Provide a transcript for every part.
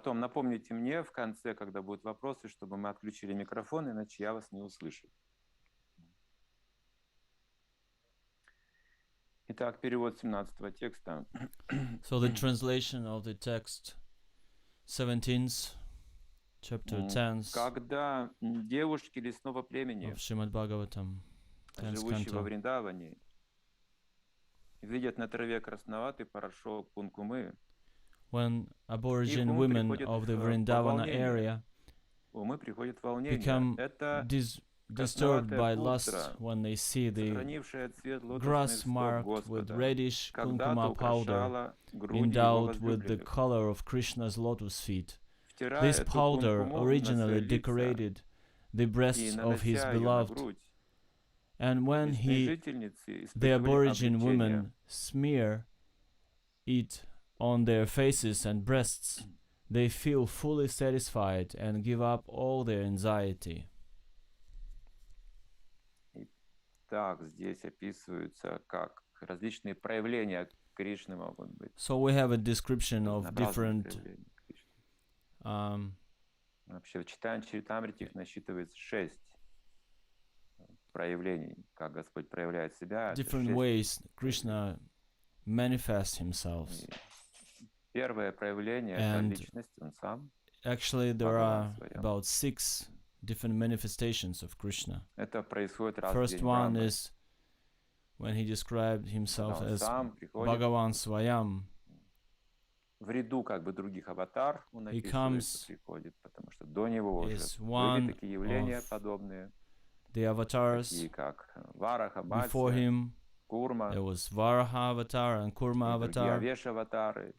Потом напомните мне в конце, когда будут вопросы, чтобы мы отключили микрофон, иначе я вас не услышу. Итак, перевод 17-го текста. So the translation of the text, 17th chapter 10th Когда девушки лесного племени, of Srimad Bhagavatam, 10th живущие во canto, Вріндаване, видят на траве красноватый порошок kuṅkумы, when aborigine women of the Vṛndāvana area умы приходит волнение. become Это disturbed by lust when they see the сохранившее цвет лотосных grass стоп marked with Господа, reddish когда-то kuṅkuma powder украшала груди его endowed with the возлюбленных. color of Kṛṣṇa's lotus feet. Втирая This эту powder kuṅkуму на originally свои лица decorated the и breasts of his нанося ее на beloved, грудь, and when лесные жительницы the испытывали aborigine облегчение. women smear it on their faces and breasts, they feel fully satisfied and give up all their anxiety. Так, здесь описываются как различные проявления Кришны могут быть. So we have a description of Разнообразные different проявления Кришны. Вообще в Чайтанья Чаритамрите их насчитывается 6 проявлений, как Господь проявляет себя. different ways Krishna manifests himself. Первое проявление — это личность, он сам. Actually, there are about 6 different manifestations of Krishna. Это происходит раз в First день one Брахмы. is when he described himself Когда он as сам приходит Bhagavan Swayam. в ряду как бы других аватар, он He описывается, comes приходит, потому что до него уже as были one такие явления of подобные, the avatars. такие как Вараха, Before Матсya, him, Курма, there was Varaha avatar and Kurma и другие avatar. Авеш-аватары.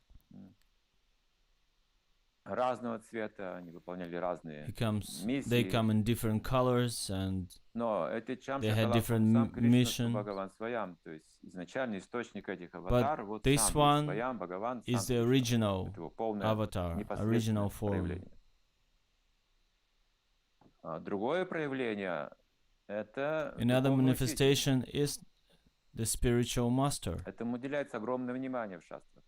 Разного цвета, они выполняли разные They миссии. come in different colors and Но это they had Чамшакалапу different сам Кришна, mission. Бхагаван Сваям, то есть изначальный источник этих аватар, вот this сам one Сваям, Бхагаван, is сам the Кришна. original Это его полное avatar, непосредственное original form. проявление. Другое проявление — это Another духовный учитель. manifestation is the spiritual master. Этому уделяется огромное внимание в шастрах.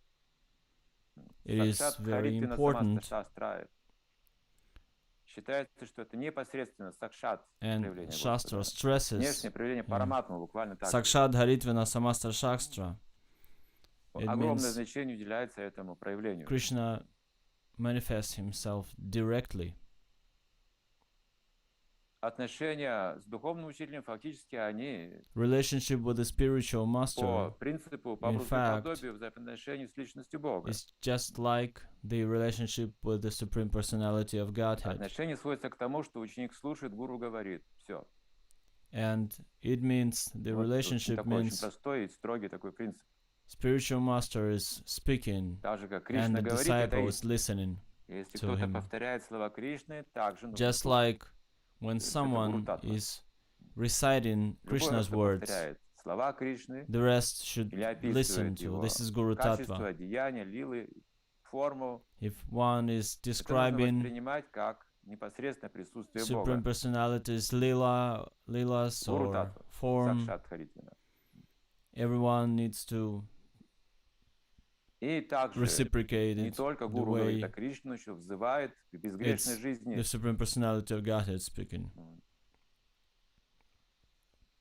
It is Сакшат very Харитвина important, Самаста Шастра. Считается, что это непосредственно Сакшат and проявление Shastra Господа. stresses Внешнее проявление Параматмы буквально так. Sakshat Haritvana Samastra Shastra. It Огромное means значение уделяется этому проявлению. Krishna manifests himself directly. Отношения с духовным учителем фактически они Relationship with the spiritual по master принципу, по in образу fact, подобию взаимоотношений с личностью Бога. is just like the relationship with the Supreme Personality of Godhead. Отношения сводятся к тому, что ученик слушает, гуру говорит. Все. And it means, the relationship такой очень means простой и строгий такой принцип. spiritual master is speaking Так же, как and Кришна the говорит, это disciple и is listening. если to кто-то him. повторяет слова Кришны, также нужно Just слушать. like when Это someone гуру-татва. is reciting Любой, Krishna's кто words, повторяет слова Кришны the rest should или listen описывает to. его This is Guru качество, Tattva. деяния, лилы, форму, If one is это нужно describing воспринимать как непосредственное присутствие Supreme Бога. Personalities, Leelas Гуру or Татва, form, Сакшат Харитвина. everyone needs to И также reciprocate не it только the гуру говорит, way а Кришна еще взывает к безгрешной it's жизни. the Supreme Personality of Godhead speaking.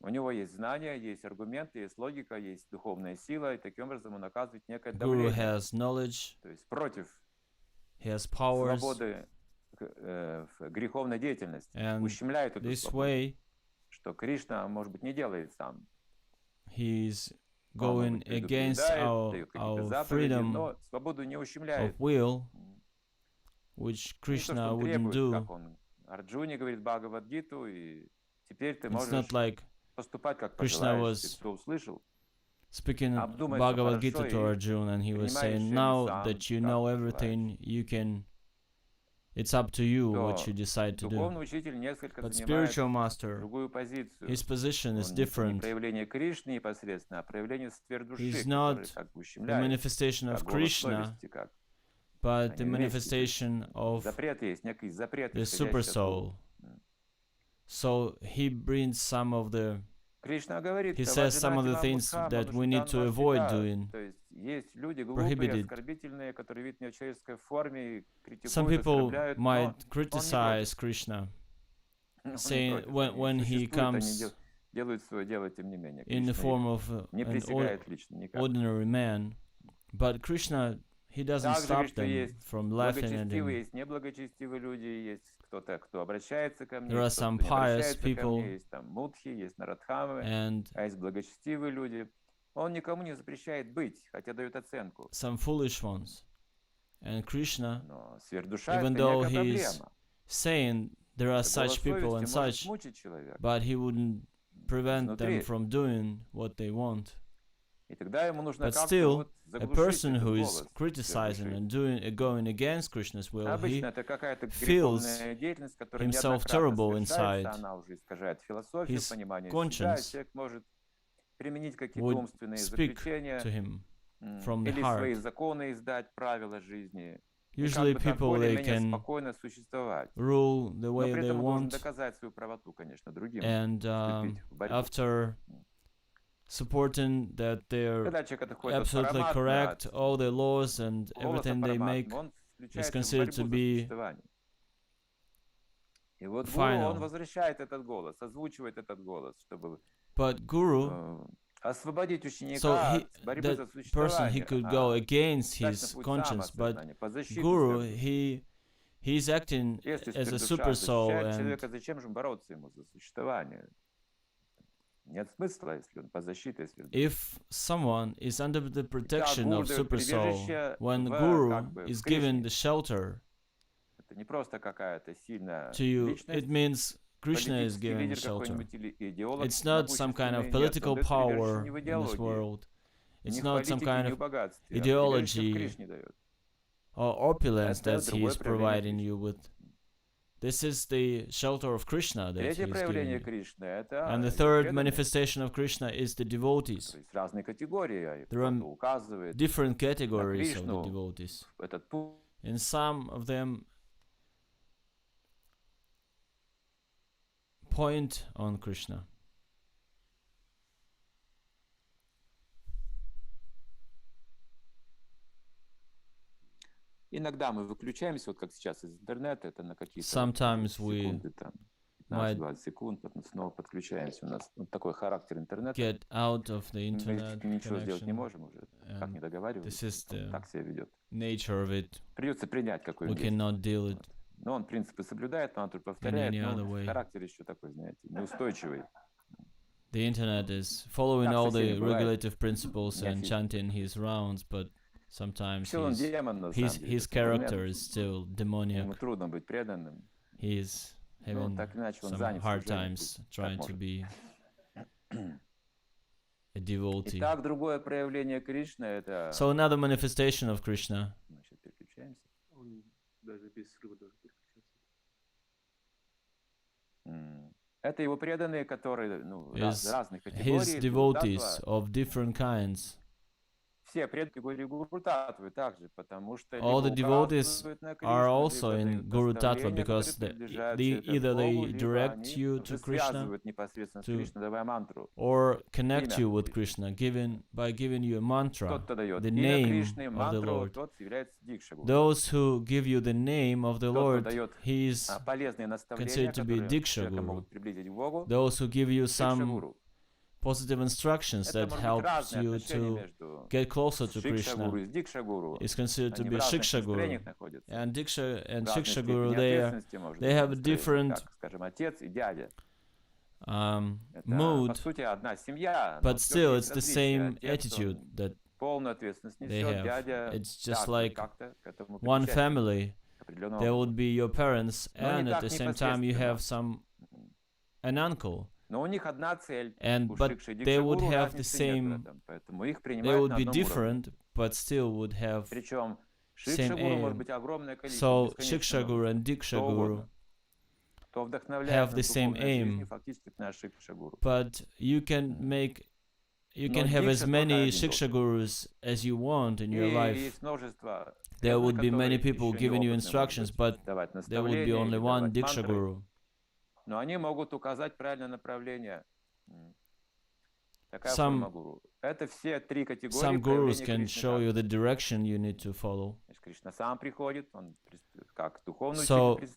У него есть знания, есть аргументы, есть логика, есть духовная сила, и таким образом он оказывает некое Guru давление, has knowledge, то есть против he has powers, свободы в греховной деятельности, and ущемляет эту this свободу, way что Кришна, может быть, не делает сам. he's Он, может going быть, against предупреждает, дает какие-то our заповеди, freedom но свободу не of ущемляет. will, which Не то, что Krishna он wouldn't требует, do. как он Арджуне говорит Бхагавад-гиту, и теперь ты It's можешь not like поступать, как Krishna пожелаешь. was Ты все услышал, speaking обдумай всё Bhagavad Gita хорошо to и Arjuna, and he was принимай saying, решение now сам, that you как know пожелаешь. everything, you can, it's up to you what То you decide to do. духовный учитель несколько But занимает spiritual master, другую позицию. his position is Он не different. проявление Кришны непосредственно, а проявление сфер души, He's которые not как бы the ущемляют, manifestation как of голос Krishna, совести, как but the они вместе. manifestation of Запрет есть, некий запрет, the исходящий super оттуда. soul. So he brings some of the, Кришна говорит, he says some of the things that we need to avoid doing. то есть Есть люди глупые, prohibited. оскорбительные, которые видят меня в человеческой форме и Some критикуют, people оскорбляют, might но он не criticize против. Krishna, Он не saying против. when Они he существуют, они comes делают свое дело, тем не менее. in the Кришна form их of не an пресекает лично никак. ordinary man, but Krishna, he doesn't Также, stop говорит, что them есть from laughing at благочестивые, him. есть неблагочестивые люди, есть кто-то, кто обращается ко There мне, are кто-то some не pious обращается ко people, мне, есть там мудхи, есть нарадхамы, and а есть благочестивые люди. Он никому не запрещает быть, хотя дает оценку. some foolish ones. And Krishna, Но сверхдуша — even это though некая he is проблема. saying there are Это such people and совестью может such, мучить человека but he wouldn't prevent them изнутри. from doing what they want. И тогда ему нужно But как-то still, вот a заглушить person этот who is голос, criticizing заглушить. and going against Krishna's will, he Обычно это какая-то feels греховная деятельность, которая himself неоднократно terrible совершается, inside. она уже искажает философию, His понимание себя, и conscience человек может применить какие-то would умственные speak заключения to him from the или свои heart. законы издать, правила жизни, и Usually как бы так people, they более-менее can спокойно существовать. rule the Но way при they этом он должен want, доказать свою правоту, конечно, другим, and вступить в борьбу. after supporting that they're Когда человек отходит от absolutely параматмы, correct, all the laws and голоса everything they make параматмы, он is включается в considered to борьбу за be существование. И вот гуру, final. он возвращает этот голос, озвучивает этот голос, чтобы But Guru, освободить ученика so от борьбы за that person, he существование, could go against стать his на путь conscience, but самоосознания, по защите Guru, сверхдуши. he's acting Если as a сверхдуша super soul, защищает and человека, зачем же бороться ему за существование? Нет смысла, если он по защите сверхдуши. if someone is under the protection Guru of дает super soul, прибежище when в, Guru как бы, is в given Кришне. the shelter Это не просто какая-то сильная to you, личность, it means Krishna is политический given the лидер shelter. какой-нибудь или идеолог It's not some kind of могущественный, нет, он political дает power прибежище не в in this идеологии, world. не It's в not some политике, kind не of в богатстве, а прибежище ideology в Кришне дает. or opulence Это that he другое is проявление providing Кришны. you with. This is the shelter of Krishna that he Третье is giving проявление you. Кришны — это And the его third преданные. manifestation of Krishna is the devotees. То есть разные категории, There are кто-то указывает different categories of the Krishnu. devotees. этот путь. And some of them point on Krishna. Иногда мы выключаемся, вот как сейчас из интернета, это на какие-то Sometimes we секунды, там, might 15-20 секунд, потом снова подключаемся. У нас вот такой характер интернета. get out of the Мы internet ничего сделать не connection. можем уже, как не And договариваемся, this is он the так себя ведет. nature of it. Придется принять We какое-нибудь cannot deal действие. it. Но он принципы соблюдает, мантру повторяет, any но other way. характер еще такой, знаете, неустойчивый. The internet is following Так all со всеми the бывает. regulative principles and Неофит. chanting his rounds, but sometimes Вообще он демон, на самом деле. his этот момент. character is still Ему demoniac. трудно быть преданным. He is Ну, having так или иначе, он some занят hard служением, times пусть trying так to может. be a devotee. Итак, другое проявление Кришны — это... So another manifestation of Krishna. Значит, переключаемся. Он даже без срыва должен переключаться. Это его преданные, которые Is разных his категорий. devotees of different kinds. Все преданные категории Гуру Татвы также, потому что All the либо devotees указывают на are Кришну, also либо in дают Guru Tattva наставления, because которые приближают they человека к either Богу, they либо direct они you уже to Krishna связывают непосредственно с to- Кришной, давая мантру. or connect Имя you with Кришны. Krishna by giving you a mantra. Тот, кто дает the имя name Кришны, of the мантру, Lord. тот является Дикша Гуру. Those who give you the name of the Тот, кто Lord, дает he is полезные наставления, considered to be которые Diksha человека Guru. могут приблизить к Богу, those who give you Дикша some Гуру. positive instructions Это that может быть helps разные you отношения to между get closer to Шикша Гуру Krishna и Дикша Гуру. is considered to Они be в разных Shiksha Guru. настроениях находятся. And Diksha and В разной Shiksha степени Guru, they ответственности, может they быть, have настроения, different как, скажем, отец и дядя. Это, по mood, сути, одна семья, но but всё-таки still есть it's the различия. same Отец, attitude он that полную ответственность they несет, have. дядя It's just также like как-то к этому one причастен family. определенным There образом. would be your parents, Но не and at так the same time you непосредственно. have an uncle, Но у них одна цель. and У but Шикши и they Дикши would Гуру have the разницы нет в same. этом, поэтому их They принимают would на be одном уровне. different, but still would have. Причем Шикша same Гуру может aim. быть огромное количество, So бесконечно Shiksha много. Guru and Diksha Кто Guru, угодно. Кто вдохновляет have на the same духовной жизни, aim. фактически это наш Шикша Гуру. but you can make. You Но can have as Дикша только many один Shiksha должен. Gurus as you want in your И life. есть множество There would be преданных, many которые people еще giving you неопытны, instructions, может быть, but давать there would be наставления only или one давать Diksha мантры, Guru. но они могут указать правильное направление. Такая Some- форма гуру. Это все три категории Some gurus проявления can Кришны. show you the direction you need to follow. Значит, Кришна сам приходит, он как духовный So, учитель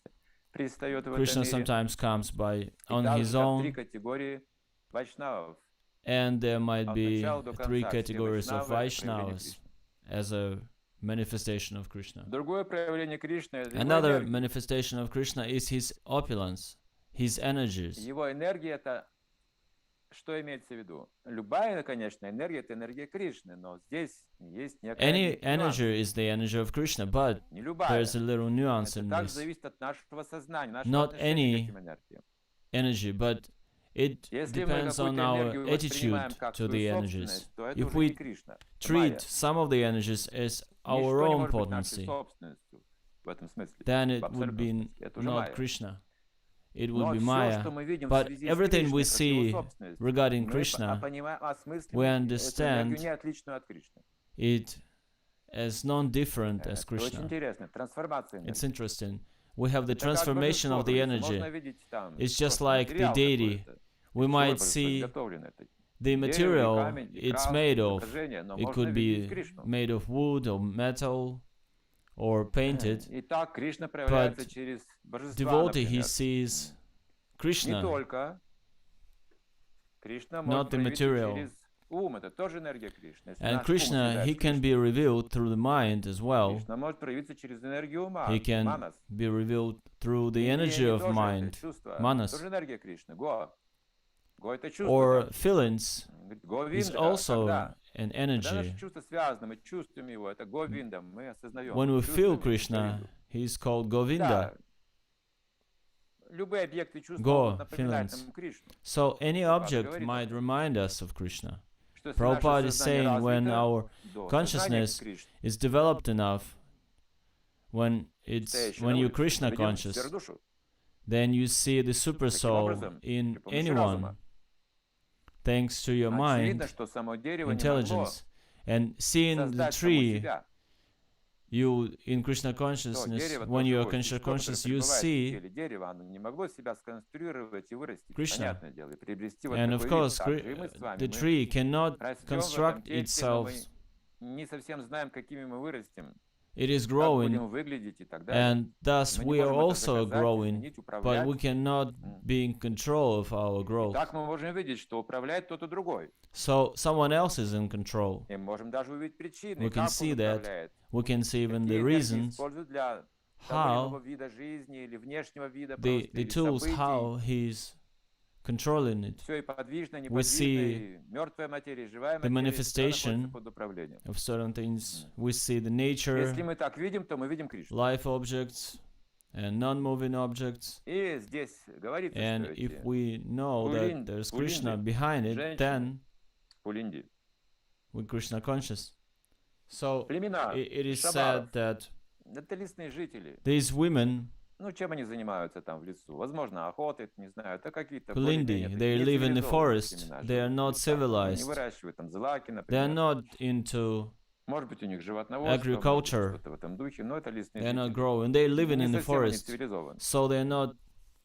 предстает в Krishna этом мире. sometimes comes by И on также his как три own, категории вайшнавов. and there might От be начала до three конца все categories of вайшнавы — это проявление Vaishnavas Кришны. as a manifestation of Krishna. Другое проявление Кришны — это его Another энергия. manifestation of Krishna is his opulence, his energies. Его энергия — это что имеется в виду? Любая, конечно, энергия — это энергия Кришны, но здесь есть некая Any нюанс. energy is the energy of Krishna, but Не любая. there's a little nuance Это in также this. зависит от нашего сознания, нашего Not отношения any к этим энергиям. Energy, but it Если мы depends on какую-то our энергию attitude воспринимаем как to свою the собственность, energies. то это If уже we не Кришна, это treat майя. some of the energies as our Ничто не own может быть нашей potency, собственностью в этом смысле. then В it would абсолютном be смысле. Это уже not майя. Krishna. It Но would be все, Maya. что мы видим в But связи с everything we Кришной, как его see собственность, regarding мы Krishna, понимаем, осмысливаем we эту understand энергию не отличную от Кришны. it as non-different as Это очень Krishna. интересно. Трансформация It's энергии. interesting. We have the Это как transformation of the божество, energy. можно видеть там It's just просто like the материал deity. какой-то, We из чего might божество see изготовлено. Это the дерево, и material камень, и it's краска, made of. изображение, но It можно could видеть be Кришну. made of wood or metal or painted. И так Кришна проявляется But через божества, devotee, he например. sees Не Krishna, только. Кришна not может the проявиться material. через ум, это тоже энергия Кришны. Если And наш ум Krishna, съедает he can Кришну, be revealed through the mind as well. Кришна может проявиться через энергию ума, He can манас. be revealed through the Индрии, energy они of тоже mind, это чувство, manas. тоже энергия Кришны. Го. Го — это чувство. Or да. feelings Говорит, is Говинда, also когда? an Когда наши energy. чувства связаны, мы чувствуем его, это Говинда, мы осознаем. When we feel чувствуем Krishna, Говинду. he is called Да. Govinda. Любые объекты чувств Go, могут напоминать feelings. нам Кришну. So any Prabhupada object говорит might об этом. remind us of Krishna. Что если наше Prabhupada is сознание saying when развито our до consciousness сознания Кришны, is developed enough, when стоящей when на you're улице, Krishna ведем conscious, сферу-душу. then you see the super soul образом, in при помощи anyone, разума. thanks to your Очевидно, mind, что само дерево не могло intelligence, and seeing the создать само tree. себя. You in Krishna То consciousness, дерево, when то you are живое conscious, существо, conscious, которое you пребывает в see, теле дерева, оно не могло себя сконструировать и вырастить. Krishna. Понятное дело, и приобрести вот and такой of course, вид. Так же и мы с вами. the Мы tree cannot растем в этом construct тельце, но itself. мы не совсем знаем, какими мы вырастем, It is как growing, будем выглядеть и так далее. and thus Мы не we are можем это also заказать, growing, изменить, but управлять. we cannot be in control of our growth. Так мы можем видеть, что управляет кто-то другой. So someone else is in control. И можем даже увидеть причины, We can как see он that, управляет. We can see even Какие the энергии reasons, использует для того или how иного вида жизни или внешнего вида the просто, или tools, событий. how he's controlling it. Все и подвижно, We неподвижно, see и мертвая материя, и живая the материя, всегда manifestation находится под управлением. Of certain things, we see the Если nature, мы так видим, то мы видим Кришну. life objects, and non-moving objects. И здесь говорится, And что if эти we know that there's Krishna behind it, then пулинди, we're Krishna conscious. So племена, it is шабаров, said that это лесные жители. these women, Ну, чем они занимаются там в лесу? Возможно, охотой, не знаю, это какие-то Kulindi, более-менее they live in the нецивилизованные forest, племена they are живут. not Они civilized, не выращивают там злаки, they are например. not into, Может быть, у них животноводство, может быть, agriculture. что-то в этом духе, но это лесные they are not жители. growing, they're living Не in the совсем они forest, цивилизованы. so they're not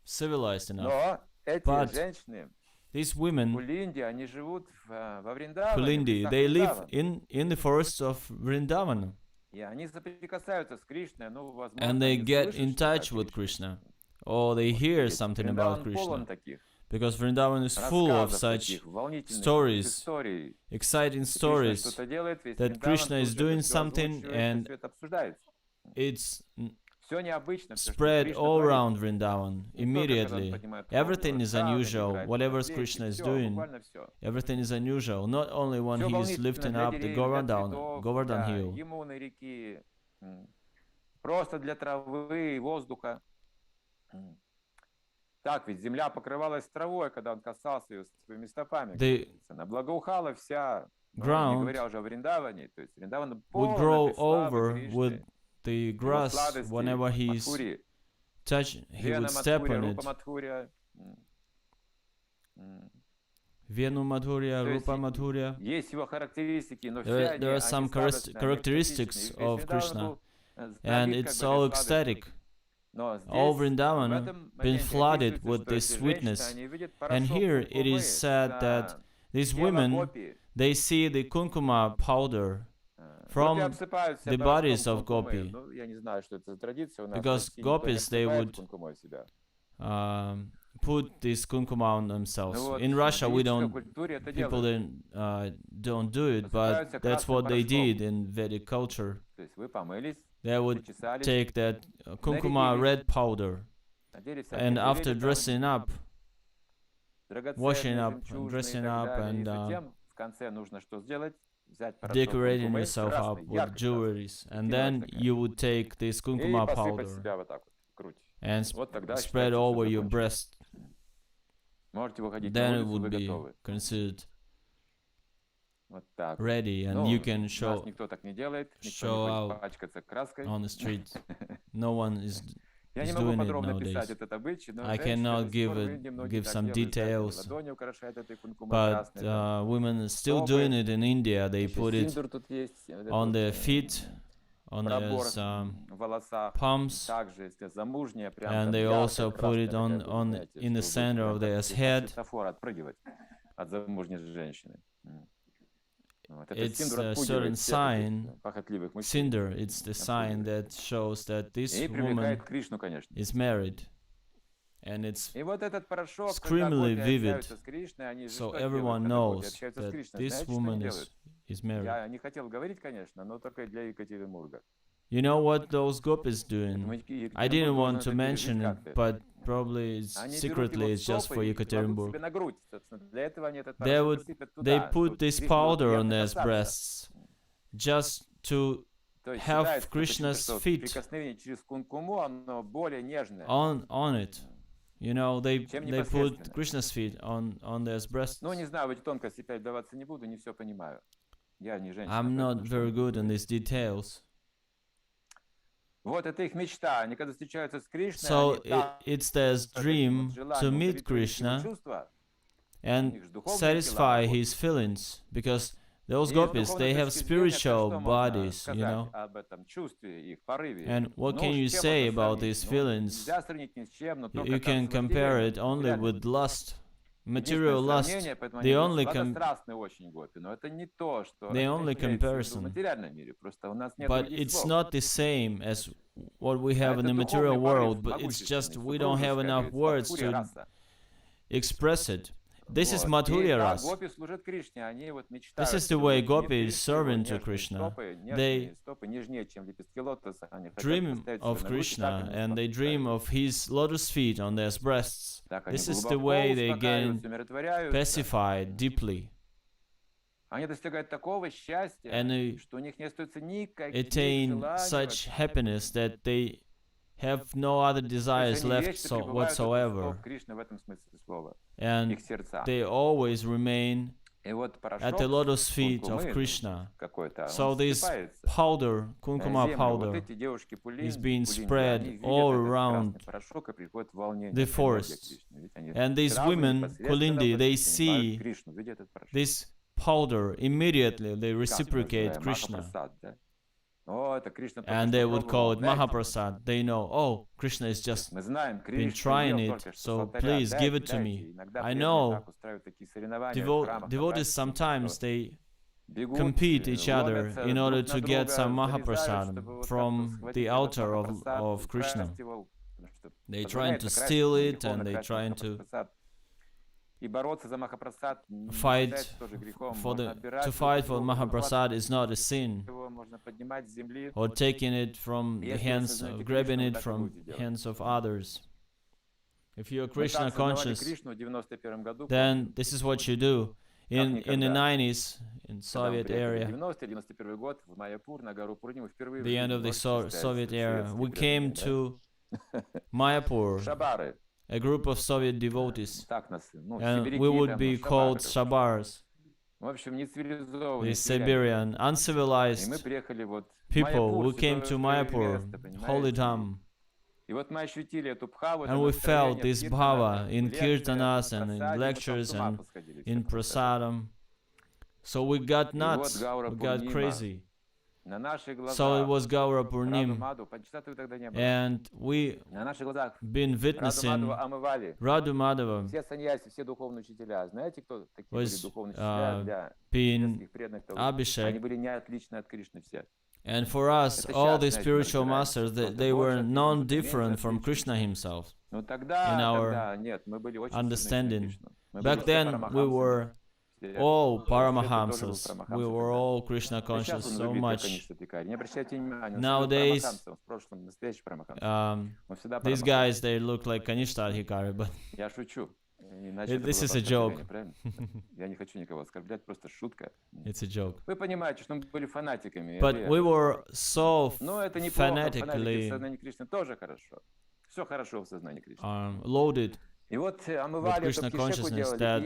civilized enough. Но эти But женщины, These women, Пулинди, они живут во Вріндаване, в Kulindi, лесах they live Вріндавана. in the forests of Vṛndāvana, И они соприкасаются с Кришной, ну, возможно, and they они get слышат in что-то о touch with Кришне. Krishna, or they hear Ведь something about Вріндаван полон Krishna, таких because Vrindavan is full of рассказов, such таких волнительных stories, историй. exciting И Кришна stories. что-то делает, весь that Вріндаван Krishna is тут же doing всё something озвучивает, and всё это обсуждается. It's Всё необычно, всё, что spread Кришна all творит. around Vrindavan Не только, когда он immediately. поднимает Everything голову, is ставит, unusual. играет Whatever на флейте, Krishna is всё, doing, буквально всё. everything is unusual. Not only when Всё he is волнительно lifting для up the деревьев, для Govardhan, цветов, Govardhan для hill. Ямуны реки, просто для травы и воздуха. Так, ведь земля покрывалась травой, когда он касался ее своими стопами. The Она благоухала вся, не ground говоря уже о Вриндаване. То есть Вриндаван would полон grow этой славы over Кришны, with the его grass сладости, whenever he's Мадхури, touch. He Вена would step Мадхурия, on Рупа it. Мадхурия. Venu Madhurya, То есть Rupa Madhurya. есть его характеристики, но все There они, are они some сладостные, они characteristics экстатичные. И of весь Вриндаван Krishna, был, and забит it's как бы all этой сладостью. ecstatic. Но All здесь, в Vrindavan этом been моменте flooded описывается, with что this эти sweetness. женщины, они видят And порошок here it кумкумы, is said that на these тело women, гопи, they see the kuṅkuma powder гопи from обсыпают себя the bodies порошком of кункумы. gopi. Ну, я не знаю, что это за традиция у нас. В Because России никто не gopis, they обсыпает would кункумой себя. put this kuṅkuma on themselves. Ну вот, In в Russia, we ведической don't, культуре это people делают. don't do it, but Посыпаются that's красным what they порошком. did in Vedic culture. То есть вы помылись, They would почесались, take that kuṅkuma red powder, надели and всякие after ожерелья там, dressing up, washing драгоценные, up, жемчужные и dressing так up, далее. И and затем в конце нужно что сделать? Взять порошок decorating кункумы, yourself up красный, with ярко-красный, jewelries, and кинуть then такая. you would take this И kuṅkuma посыпать powder себя вот так вот, в грудь. and Вот тогда spread считается, что over your закончено. breast. Можете выходить Then на it улицу, would вы be готовы. considered Вот так. вот. ready, and Ну, you can нас show никто так не делает, никто show не out хочет пачкаться краской. on the street. No one is Я не is могу doing it подробно писать nowadays. этот обычай, но I женщины cannot до сих пор в give Индии многие give так some делают, каждые details, ладони украшают этой кункумой but красной, там. women are still Стопы. doing it in India. They Еще put it синдур тут есть, вот этот on вот, their feet, on пробор their в волосах. palms, Также, если замужняя, прям and там they яркая also put красная it такая on будет, знаете, in the чтобы center прям of как their если head. светофор отпрыгивать от замужней женщины. Вот, этот It's синдур a отпугивает certain всех sign. этих похотливых мужчин. Cinder, it's the sign that shows that this И woman привлекает Кришну, конечно. is married, and it's И вот этот порошок, когда extremely гопи vivid, общаются с Кришной, они же so что everyone делают, когда гопи knows общаются с that Кришной? this Знаете, что они woman делают? is married. Я не хотел говорить, конечно, но только для Екатеринбурга. You know what those gopis Поэтому doing? I didn't want to mention it, but probably it's Они берут secretly его it's just стопы for и кладут Екатеринburg. себе на грудь, собственно. Для этого они этот They порошок would сыпят they туда, put чтобы this Кришне было powder on приятно their касаться. breasts just to То есть have считается почему-то, Krishna's что feet прикосновение через кункуму, оно более нежное. on it. You know, they Чем they put непосредственно. Krishna's feet on their breasts. Ну, не знаю, в эти тонкости опять вдаваться не буду, не все понимаю. Я не женщина. I'm not поэтому что very мне good тут in говорить. these details. Вот это их мечта. Они когда встречаются с Кришной, So они так it's their dream to meet Krishna and satisfy his feelings, because those gopis, they have spiritual bodies, you know. And what can you say about these feelings? You can compare it only with lust, material lust. The only comparison. But it's not the same as what we have in the material world, but it's just we don't have enough words to express it. This is Madhurya Ras. This is the way Gopi is serving to Krishna. They dream of Krishna and they dream of his lotus feet on their breasts. This is the way they get pacified deeply. And they attain such happiness that they have no other desires left whatsoever. And they always remain at the lotus feet of Krishna. So this powder, kuṅkuma powder, is being spread all around the forest. And these women, Kulindi, they see this powder, immediately they reciprocate Krishna. And they would call it Mahaprasad. They know, oh, Krishna is just been trying it, so please give it to me. I know devotees sometimes they compete each other in order to get some Mahaprasad from the altar of Krishna. They trying to steal it and they trying to fight for Mahaprasad is not a sin, or taking it from the hands, grabbing it from hands of others. If you're Krishna conscious, then this is what you do. In the 90s, in Soviet area, the end of the Soviet era, we came to Mayapur, a group of Soviet devotees, and we would be called Shabars, the Siberian, uncivilized people who came to Mayapur, holy Dham. And we felt this bhava in kirtanas and in lectures and in prasadam. So we got nuts, we got crazy. So it was Gaura Purnim, and we been witnessing Radhu Madhava was being Abhishek. And for us, all the spiritual masters, they were non-different from Krishna himself in our understanding. Back then, we were all Paramahamsas. We were all Krishna conscious so much. Nowadays, these guys, they look like Kanishta Adhikari, but this is a joke. It's a joke. But we were so fanatically loaded with Krishna consciousness that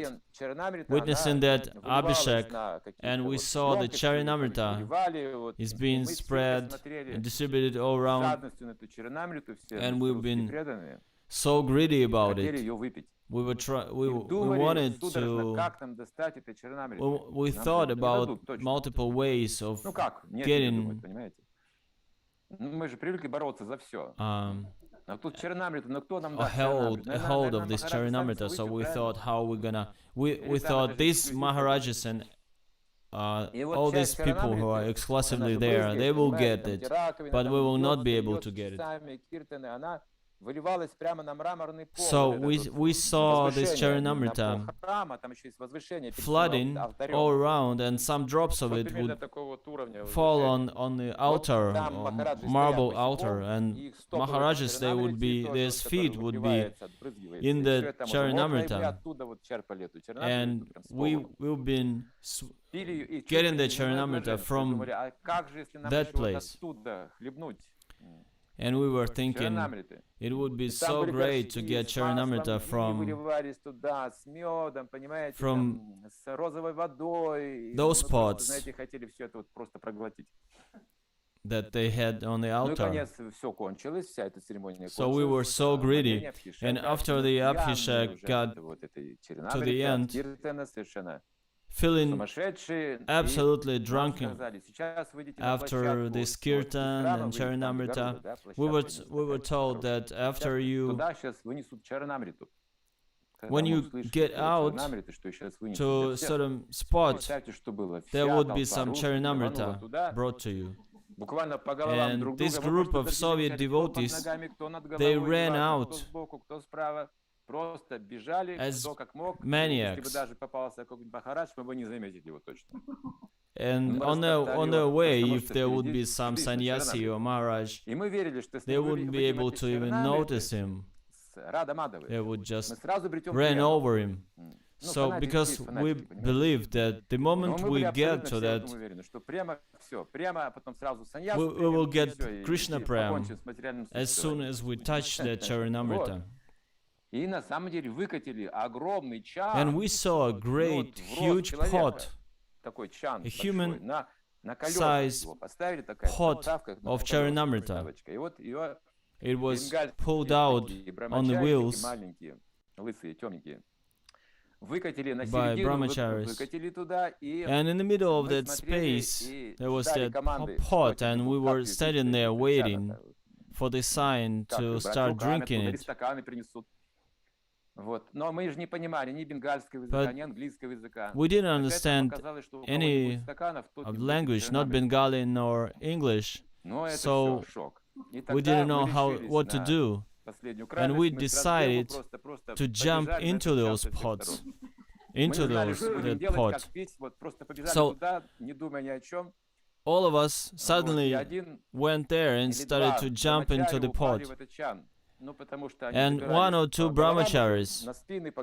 witnessing that Abhishek, and we saw the Charanamrita is being spread and distributed all around, and we've been so greedy about it. We wanted to. We thought about multiple ways of getting a hold of this Charanamrita. So we thought, how we're gonna. We thought these Maharajas and all these people who are exclusively there, they will get it, but we will not be able to get it. So we saw this Charanamrita flooding all around, and some drops of it would fall on the altar, marble altar, and Maharajas, their feet would be in the Charanamrita, and we've been getting the Charanamrita from that place. And we were thinking it would be so great to get Charanamrita from those pots that they had on the altar. So we were so greedy, and after the Abhishek got to the end, feeling absolutely drunken after this kirtan and Charanamrita, we were told that after when you get out to a certain spot, there would be some Charanamrita brought to you. And this group of Soviet devotees, they ran out as maniacs. And on their way, if there would be some sannyasi or Maharaj, they wouldn't be able to even notice him. They would just run over him. So because we believe that the moment we get to that, we will get Krishna Prem as soon as we touch that Charanamrita. And we saw a great, huge pot, a human-sized pot of Charanamrita. It was pulled out on the wheels by brahmacharis. And in the middle of that space, there was that pot, and we were standing there waiting for the sign to start drinking it. But we didn't understand any of the language, not Bengali nor English, so we didn't know what to do. And we decided to jump into those pots, that pot. So all of us suddenly went there and started to jump into the pot. And one or two brahmacharis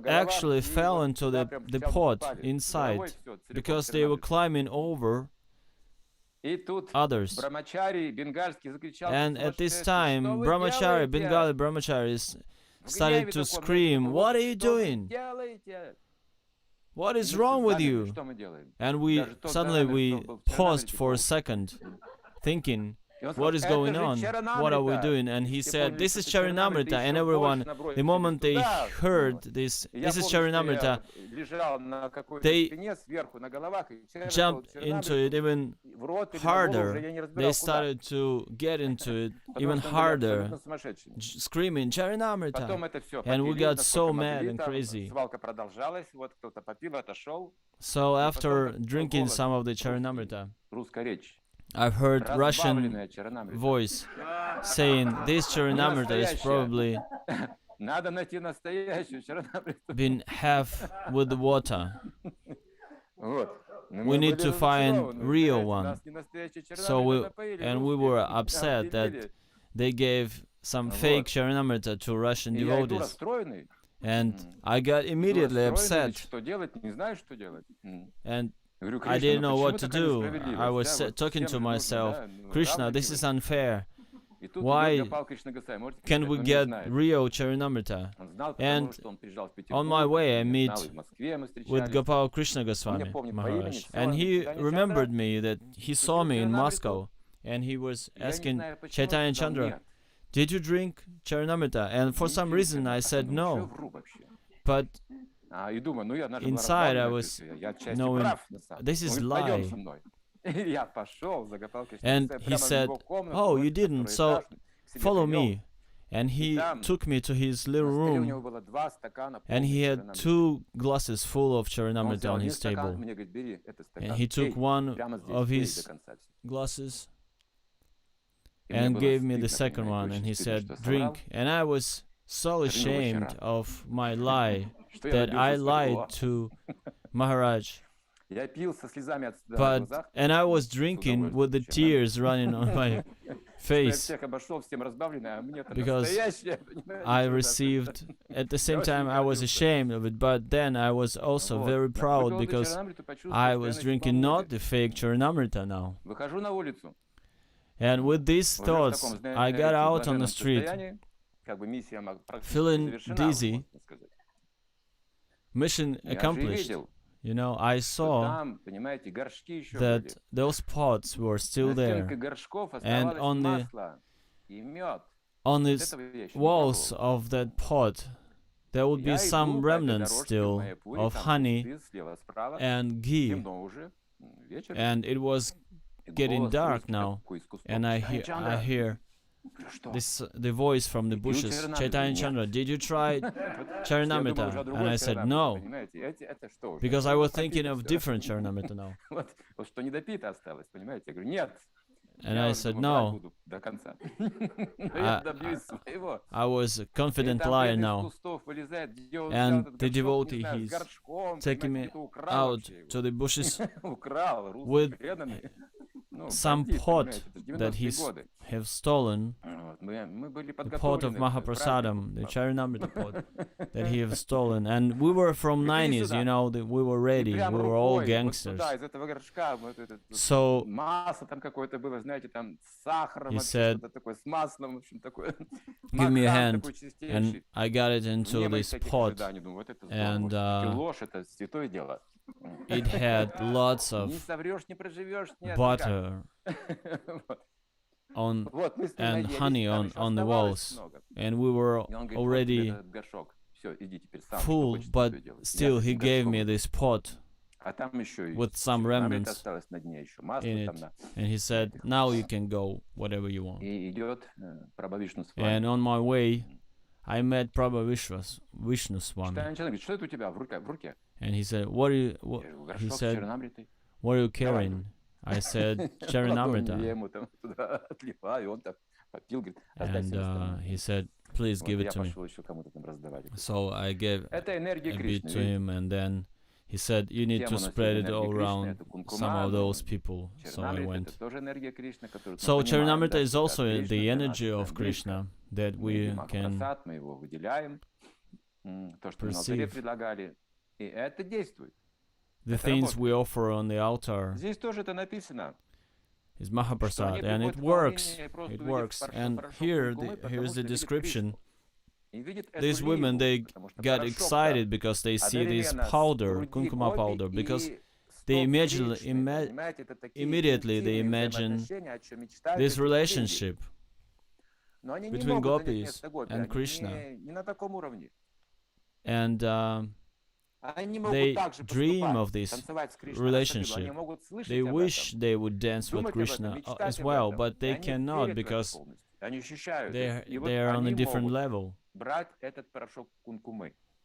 actually fell into the pot inside because they were climbing over others. And at this time, Bengali brahmacharis started to scream, "What are you doing? What is wrong with you?" And we paused for a second, thinking, what is going on? What are we doing? And he said, this is Charanamrita. And everyone, the moment they heard this is Charanamrita, they jumped into it even harder. They started to get into it even harder, screaming, Charanamrita. And we got so mad and crazy. So after drinking some of the Charanamrita, I've heard Russian voice saying this Charanamrita is probably been half with the water. We need to find real one. So we were upset that they gave some fake Charanamrita to Russian devotees. And I got immediately upset. And I didn't know what to do. I was talking to myself, Kṛṣṇa, this is unfair. Why can't we get real Charanamrita? And on my way I meet with Gopal Kṛṣṇa Goswami Maharaj. And he remembered me that he saw me in Moscow. And he was asking Chaitanya Chandra, did you drink Charanamrita? And for some reason I said no. But inside I was knowing this is lie. And he said, oh, you didn't, so follow me. And he took me to his little room, and he had 2 glasses full of Charanamrita on his table. And he took one of his glasses and gave me the second one, and he said, drink. And I was so ashamed of my lie, that I lied to Maharaj. And I was drinking with the tears running on my face, because I received, at the same time I was ashamed of it, but then I was also very proud, because I was drinking not the fake Charanamrita now. And with these thoughts, I got out on the street, feeling dizzy. Mission accomplished. You know, I saw that those pots were still there, and on the walls of that pot there would be some remnants still of honey and ghee, and it was getting dark now, and I hear the voice from the bushes, Chaitanya Chandra, did you try Charanamrita? And I said no, because I was thinking of different Charanamrita now. And I said no. I was a confident liar now. And the devotee, he's taking me out to the bushes with some pot that he have stolen, the pot of Mahaprasadam, the Charanamrita pot that he have stolen. And we were from 90s, you know, we were ready, we were all gangsters. So he said, give me a hand, and I got it into this pot, and it had lots of butter and honey on the walls, and we were already full, but still he gave me this pot with some remnants in it, and he said, now you can go whatever you want. And on my way I met Prabhu Vishnu Swami, and he said, what are you carrying? I said, Charanamrita. And he said, please give it to me. So I gave a bit to him, and then he said, you need to spread it all around some of those people. So I went. So Charanamrita is also the energy of Kṛṣṇa that we can perceive. The things we offer on the altar is Mahaprasad, and it works. It works. And here's the description. These women, they got excited because they see this powder, kuṅkuma powder, because they immediately they imagine this relationship between gopis and Krishna. And they dream of this relationship. They wish they would dance with Krishna as well, but they cannot because they are on a different level.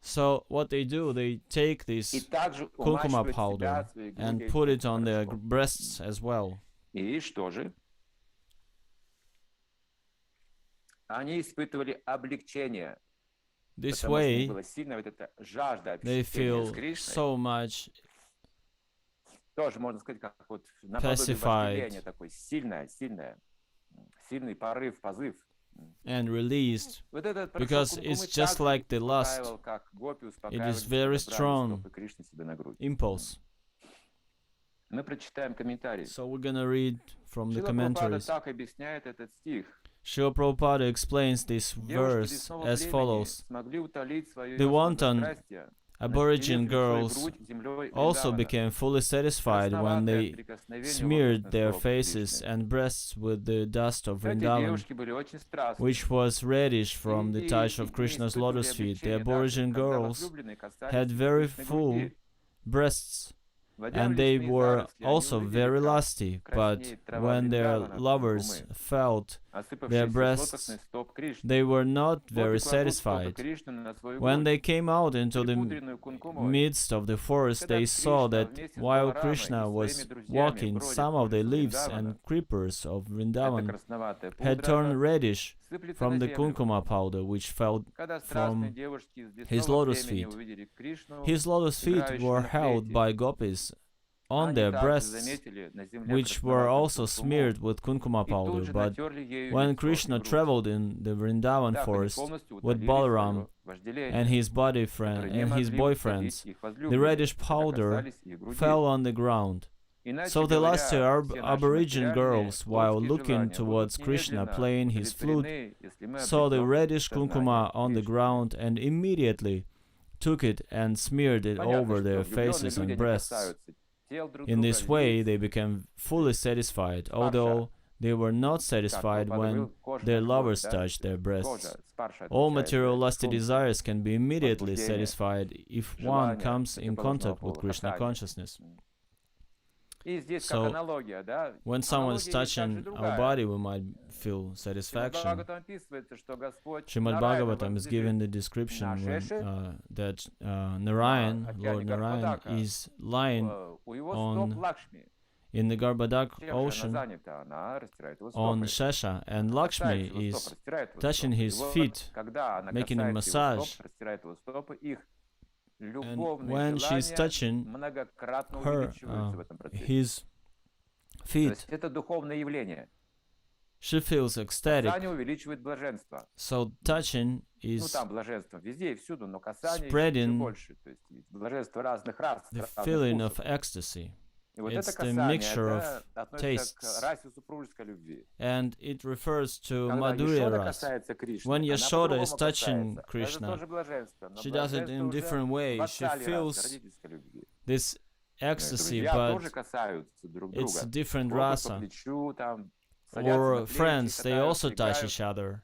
So what they do, they take this kuṅkuma powder and put it on their breasts as well. This way, they feel so much pacified and released, because it's just like the lust. It is very strong impulse. So we're gonna read from the commentaries. Srila Prabhupada explains this verse as follows. The wanton aborigine girls also became fully satisfied when they smeared their faces and breasts with the dust of Vṛndāvana, which was reddish from the touch of Krishna's lotus feet. The aborigine girls had very full breasts, and they were also very lusty, but when their lovers felt their breasts, they were not very satisfied. When they came out into the midst of the forest, they saw that while Krishna was walking, some of the leaves and creepers of Vṛndāvana had turned reddish from the kuṅkuma powder which fell from his lotus feet. His lotus feet were held by gopis on their breasts, which were also smeared with kuṅkuma powder. But when Krishna traveled in the Vṛndāvana forest with Balaram and his boyfriends, the reddish powder fell on the ground. So the lusty aborigine girls, while looking towards Krishna playing his flute, saw the reddish kuṅkuma on the ground and immediately took it and smeared it over their faces and breasts. In this way, they became fully satisfied, although they were not satisfied when their lovers touched their breasts. All material lusty desires can be immediately satisfied if one comes in contact with Krishna consciousness. So, when someone is touching our body, we might feel satisfaction. Srimad Bhagavatam is given the description that Narayan, Lord Narayan, is lying in the Garbhodak ocean on Shesha, and Lakshmi is touching his feet, making a massage. And when she's touching his feet, she feels ecstatic. So touching is spreading the feeling of ecstasy. It's the mixture of tastes, and it refers to Madhurya Ras. When Yashoda is touching Krishna, she does it in a different way. She feels this ecstasy, but it's a different rasa. Or friends, they also touch each other.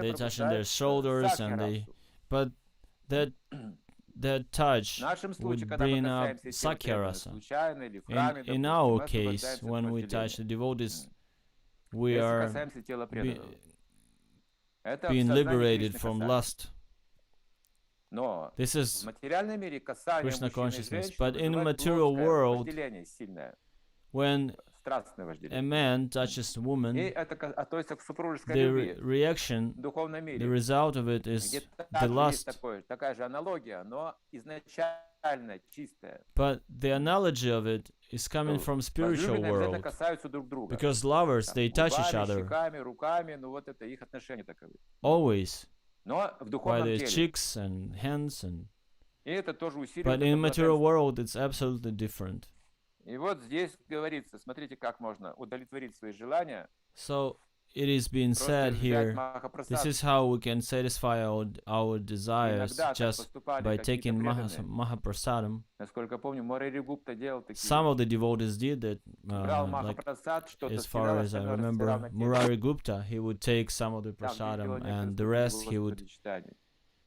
They touch on their shoulders, but that touch would bring up Sakhya rasa. In our case, when we touch the devotees, we are being liberated from lust. This is Krishna consciousness. But in the material world, when a man touches a woman, the reaction, the result of it is the lust. But the analogy of it is coming from spiritual world, because lovers, they touch each other always by their cheeks and hands, but in the material world it's absolutely different. So it is being said here, this is how we can satisfy our desires just by taking Mahaprasadam. Some of the devotees did that, like, as far as I remember, Murari Gupta, he would take some of the prasadam and the rest he would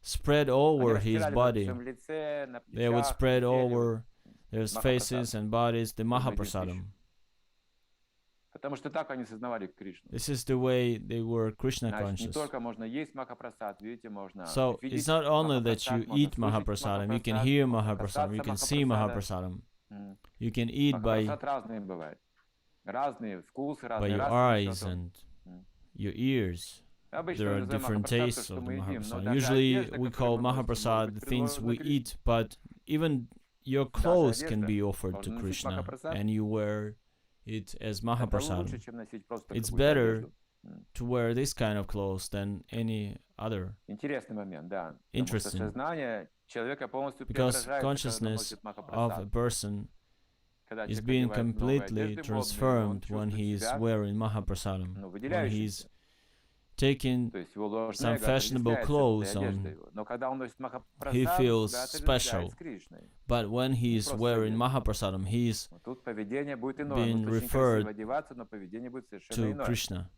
spread over his body. They would spread over their faces and bodies the Mahaprasadam. This is the way they were Krishna conscious. So it's not only that you eat Mahaprasadam, you can hear Mahaprasadam, you can see Mahaprasadam. You can eat by your eyes and your ears. There are different tastes of the Mahaprasad. Usually we call Mahaprasad the things we eat, but even your clothes can be offered to Krishna and you wear it as Mahaprasad. It's better to wear this kind of clothes than any other. Interesting. Because consciousness of a person is being completely transformed when he is wearing Mahaprasadam, when he is taking some fashionable clothes on, he feels special. But when he is wearing Mahaprasadam, he is being referred to Krishna.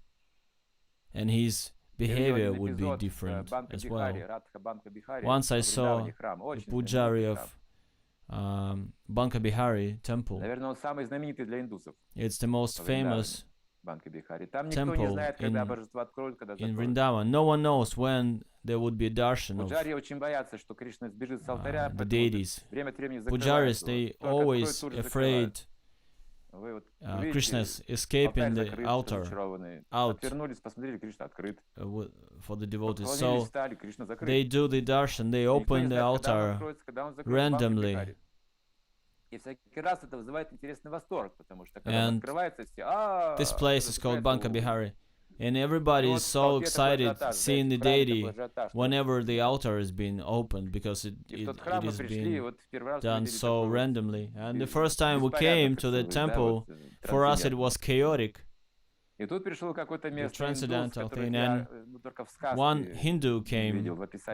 And his behavior would be different as well. Once I saw the Pujari of Banka Bihari temple. It's the most famous temple in Vṛndāvana. No one knows when there would be a darshan of the deities. Pujaris, they always afraid Krishna's escaping the altar out for the devotees. So they do the darshan, they open the altar randomly. And this place is called Banka Bihari. And everybody is so excited seeing the deity whenever the altar is being opened, because it is being done so randomly. And the first time we came to the temple, for us it was chaotic, the transcendental thing. And one Hindu came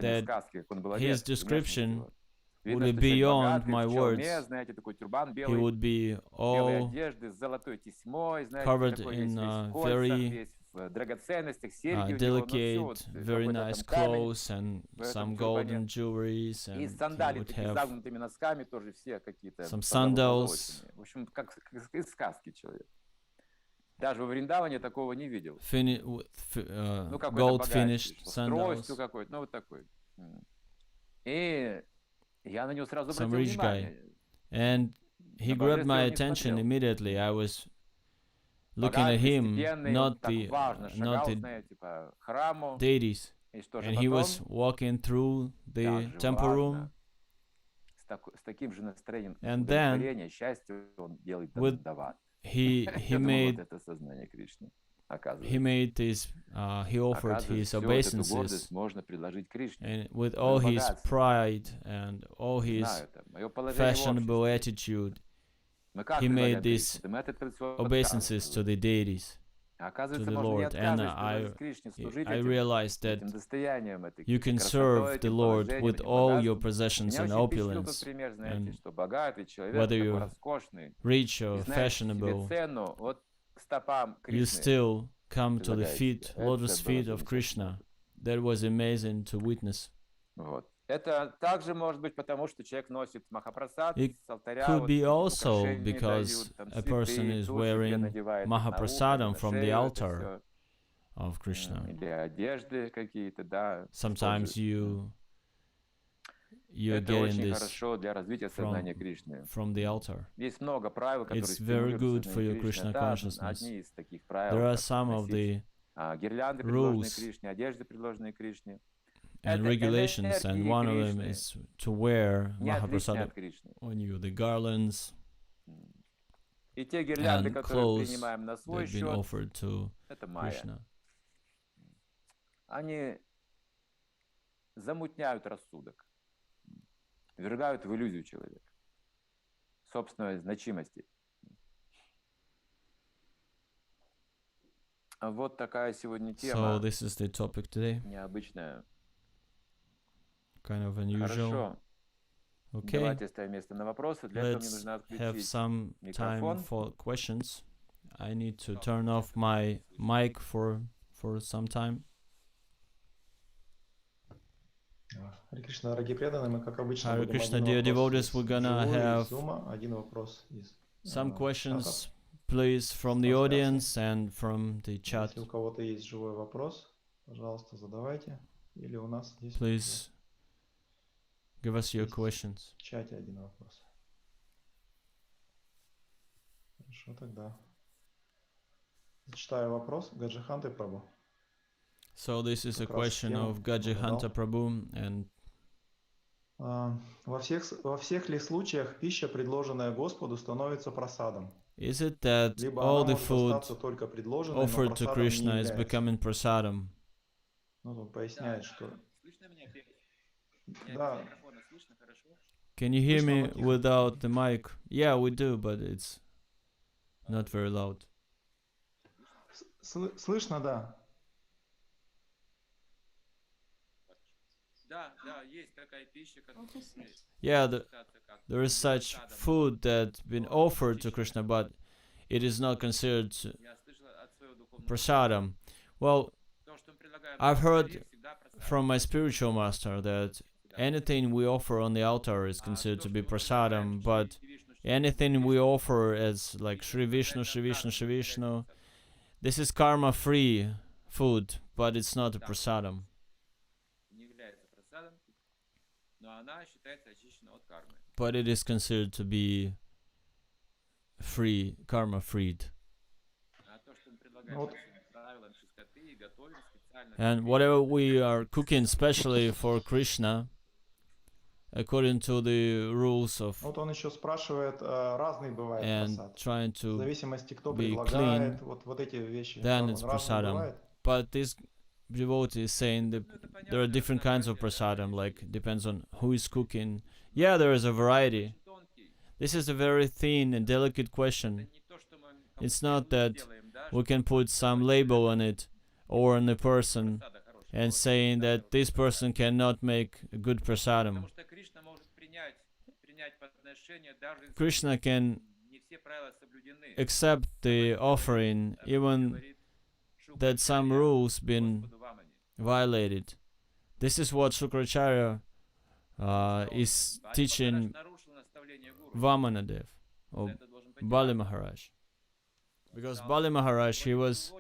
that his description would be beyond my words. He would be all covered in very delicate, very nice clothes and some golden jewelries, and he would have some sandals. Gold finished sandals. Some rich guy. And he grabbed my attention immediately. I was looking at him, not the deities. And he was walking through the temple room. And then he offered his obeisances, and with all his pride and all his fashionable attitude, he made these obeisances to the deities, to the Lord. And I realized that you can serve the Lord with all your possessions and opulence, and whether you're rich or fashionable, you still come to the lotus feet of Krishna. That was amazing to witness. It could be also because a person is wearing Mahaprasadam from the altar of Krishna. Sometimes you're getting this from the altar. It's very good for your Krishna consciousness. There are some of the rules and regulations, and one of them is to wear Mahaprasad on you, the garlands and clothes that have been offered to Krishna. Ввергают в иллюзию человека, собственной значимости. Вот такая сегодня So тема this is the topic today. необычная. Kind of unusual. Хорошо. Okay. Давайте оставим место на вопросы. Для этого мне Let's нужно have отключить some time микрофон. for questions. I need to turn off my mic for some time. Харе Кришна, дорогие преданные, мы, как обычно, Hare будем Krishna, один dear вопрос devotees, из we're gonna вживую, have из Зума, один вопрос из some чатов. questions, please, from the audience and from the chat. Если у кого-то есть живой вопрос, пожалуйста, задавайте. Или у нас здесь Please give us your есть questions. в чате один вопрос. Хорошо, тогда зачитаю вопрос. Гаджиханты Прабhu. So this is a Как раз question тему of Gajahanta Prabhu, and Во всех ли случаях пища, предложенная Господу, становится прасадом? is it that Либо all она the может food остаться только предложенной, но offered to прасадом не Krishna is является? becoming prasadam? Ну, тут поясняет, что... Слышно меня? Да, Микрофона слышно хорошо? Can you hear me Слышно, но тихо. without the mic? Yeah, we do, but it's not very loud. Слышно, да. Да, есть такая пища, которая Yeah, there is such food that's been offered to Krishna, but it is not considered Я слышал от своего духовного prasadam. Well, то, что он предлагает I've на heard алтаре, всегда просадом. from my spiritual master that anything we offer on the altar is А considered то, to be что мы предлагаем prasadam, but Шри Вишну, anything we offer as like Sri Vishnu, это Sri Vishnu, Sri карма, Vishnu, является this is karma-free food, but it's not a prasadam. не является просадом, но она считается очищена от кармы. But it is considered to be free, karma-freed. А то, что он предлагает Вот. по всем правилам чистоты и готовим специально. And whatever we are cooking specially for Krishna, according to the rules of Вот он еще спрашивает, разный бывает and прасад. trying В to, зависимости, кто be предлагает, вот эти вещи. then Он it's разный prasadam. бывает. But this devotee is saying that Ну, это понятно, there are different kinds of разнообразие, да, prasadam, есть like depends on who is cooking. Yeah, there is a variety. очень тонкий. This is a very thin and delicate Это question. не то, что мы It's кому-то not that сделаем, да, we что can put some label on it or on the person просада хорошая. and Вот saying такая that вот this просада. person cannot make a good prasadam. Потому что Кришна может принять подношение, даже если Krishna can не все правила соблюдены. accept the offering even that some rules been violated. This is what Shukracharya is teaching Vamanadev or Bali Maharaj. Because Bali Maharaj, he was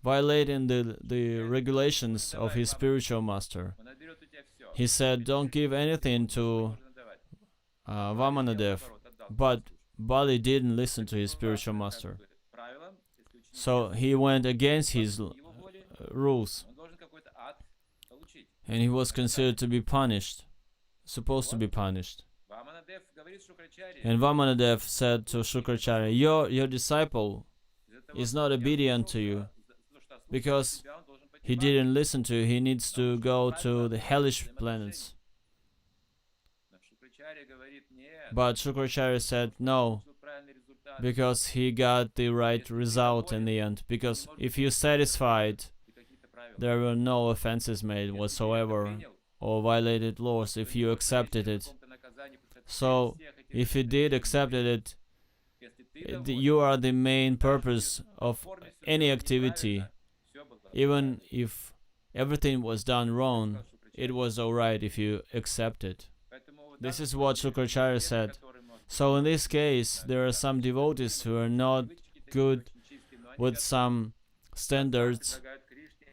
violating the regulations of his spiritual master. He said, don't give anything to Vamanadev, but Bali didn't listen to his spiritual master. So he went against his rules, and he was considered to be punished, supposed to be punished. And Vamanadev said to Shukracharya, your disciple is not obedient to you, because he didn't listen to you. He needs to go to the hellish planets. But Shukracharya said no, because he got the right result in the end. Because if you're satisfied, there were no offenses made whatsoever or violated laws if you accepted it. So if you did accepted it, you are the main purpose of any activity. Even if everything was done wrong, it was alright if you accept it. This is what Shukracharya said. So in this case, there are some devotees who are not good with some standards,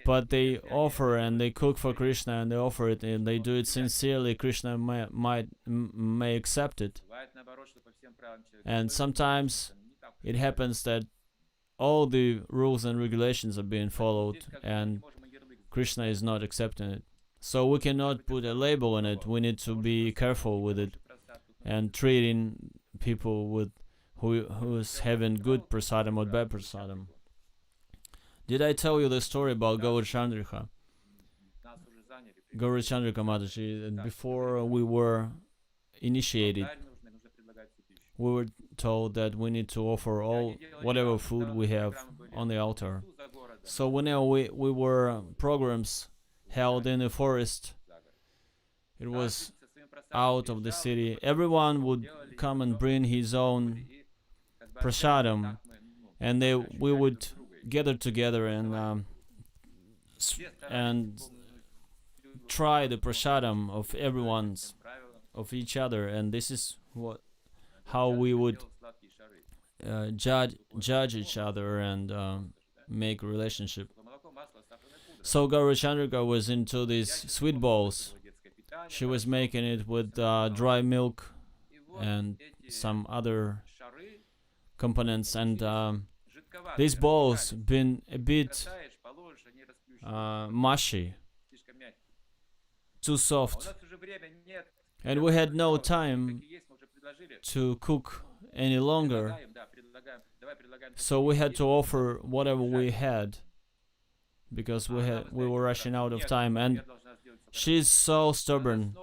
but they offer and they cook for Krishna and they offer it and they do it sincerely. Krishna may accept it. And sometimes it happens that all the rules and regulations are being followed and Krishna is not accepting it. So we cannot put a label on it. We need to be careful with it and treating people with who is having good prasadam or bad prasadam. Did I tell you the story about Gaurachandrika? Gaurachandrika Mataji, and before we were initiated, we were told that we need to offer all whatever food we have on the altar. So whenever we were programs held in the forest, it was out of the city. Everyone would come and bring his own prasadam, and we would gather together and try the prasadam of everyone's, of each other, and this is how we would judge each other and make a relationship. So Gaurachandrika was into these sweet balls. She was making it with dry milk and some other components, and these balls been a bit mushy, too soft, and we had no time to cook any longer, so we had to offer whatever we had because we were rushing out of time. And she's so stubborn.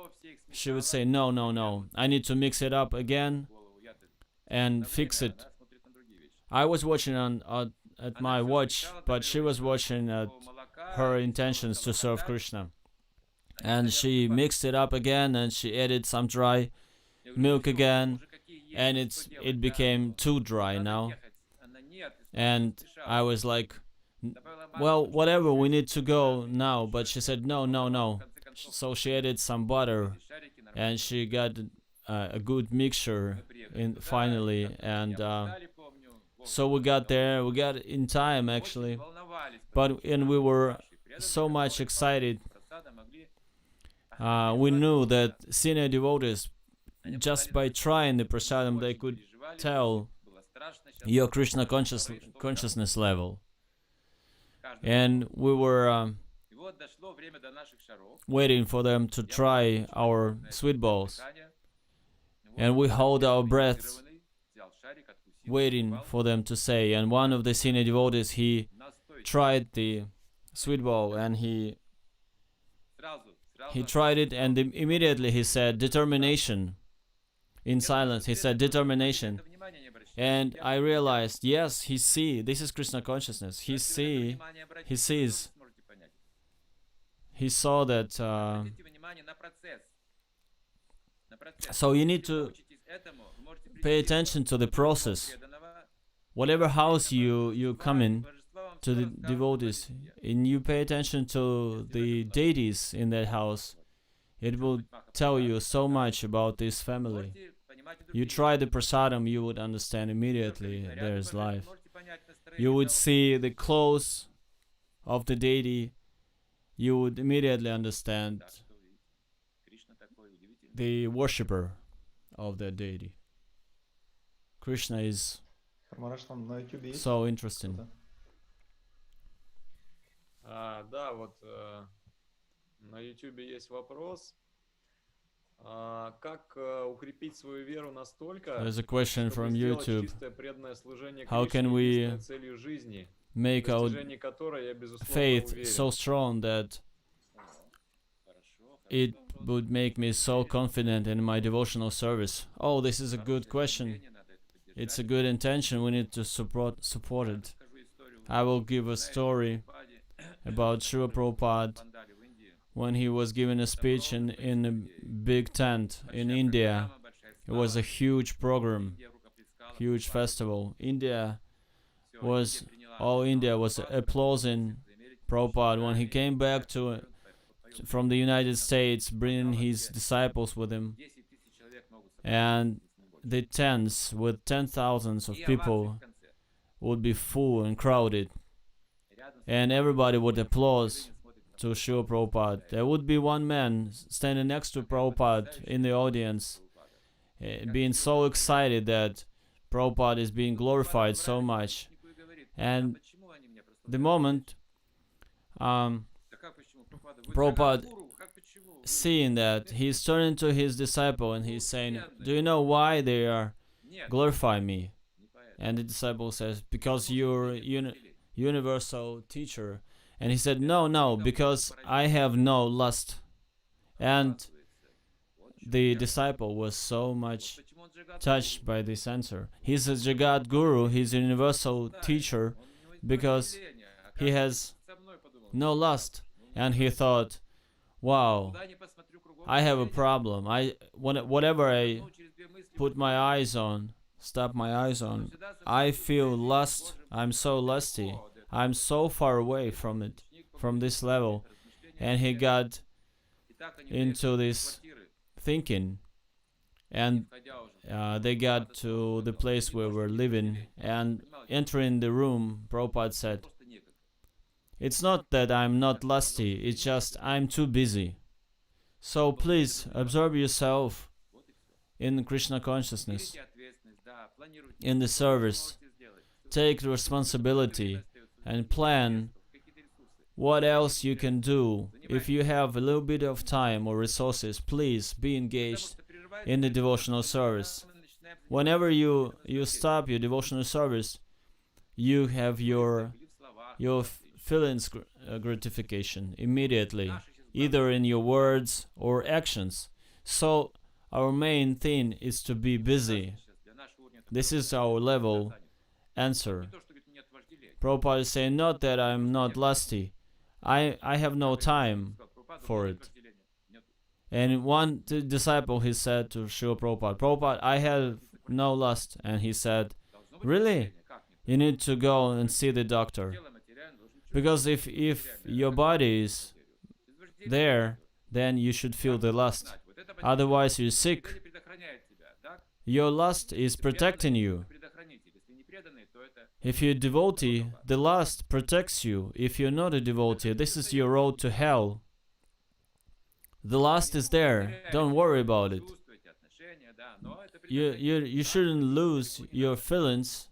She would say, no, I need to mix it up again and fix it. I was watching at my watch, but she was watching at her intentions to serve Kṛṣṇa. And she mixed it up again, and she added some dry milk again, and it became too dry now. And I was like, well, whatever, we need to go now. But she said, no. So she added some butter, and she got a good mixture finally. And so we got there. We got in time, actually. And we were so much excited. We knew that senior devotees, just by trying the prasadam, they could tell your Kṛṣṇa consciousness level. And we were waiting for them to try our sweet balls. And we hold our breath, waiting for them to say. And one of the senior devotees, he tried the sweet ball, and he tried it, and immediately he said, determination. In silence, he said, determination. And I realized, yes, this is Kṛṣṇa consciousness. He sees. He saw that. So you need to pay attention to the process. Whatever house you come in, to the devotees, and you pay attention to the deities in that house, it will tell you so much about this family. You try the prasadam, you would understand immediately there is life. You would see the clothes of the deity, you would immediately understand the worshipper of that deity. Kṛṣṇa is so interesting. Да, вот на YouTube есть вопрос. Как укрепить свою веру настолько, There's a question from чтобы сделать YouTube. чистое преданное служение How can Кришне we единственной целью жизни, make our достижение которой я безусловно faith уверен. so strong that it would make me so confident in my devotional service? Oh, this is a good question. It's a good intention. We need to support it. I will give a story about Srila Prabhupada when he was giving a speech in a big tent in India. It was a huge program, huge festival. All India was applauding Prabhupada when he came back from the United States, bringing his disciples with him. And the tents with 10,000s of people would be full and crowded. And everybody would applaud to Srila Prabhupada. There would be one man standing next to Prabhupada in the audience, being so excited that Prabhupada is being glorified so much. And the moment Prabhupada seeing that, he's turning to his disciple and he's saying, do you know why they are glorifying me? And the disciple says, because you're universal teacher. And he said, no, because I have no lust. And the disciple was so much touched by this answer. He's a Jagat Guru, he's a universal teacher, because he has no lust. And he thought, wow, I have a problem. Whatever I put my eyes on, stop my eyes on, I feel lust. I'm so lusty. I'm so far away from it, from this level. And he got into this thinking. And they got to the place where we're living. And entering the room, Prabhupada said, it's not that I'm not lusty, it's just I'm too busy. So please observe yourself in Krishna consciousness, in the service. Take responsibility and plan what else you can do. If you have a little bit of time or resources, please be engaged in the devotional service. Whenever you stop your devotional service, you have your feelings gratification immediately, either in your words or actions. So our main thing is to be busy. This is our level answer. Prabhupada is saying, not that I'm not lusty, I have no time for it. And one disciple, he said to Srila Prabhupada, Prabhupada, I have no lust. And he said, really? You need to go and see the doctor. Because if your body is there, then you should feel the lust. Otherwise, you're sick. Your lust is protecting you. If you're a devotee, the lust protects you. If you're not a devotee, this is your road to hell. The lust is there. Don't worry about it. You shouldn't lose your feelings.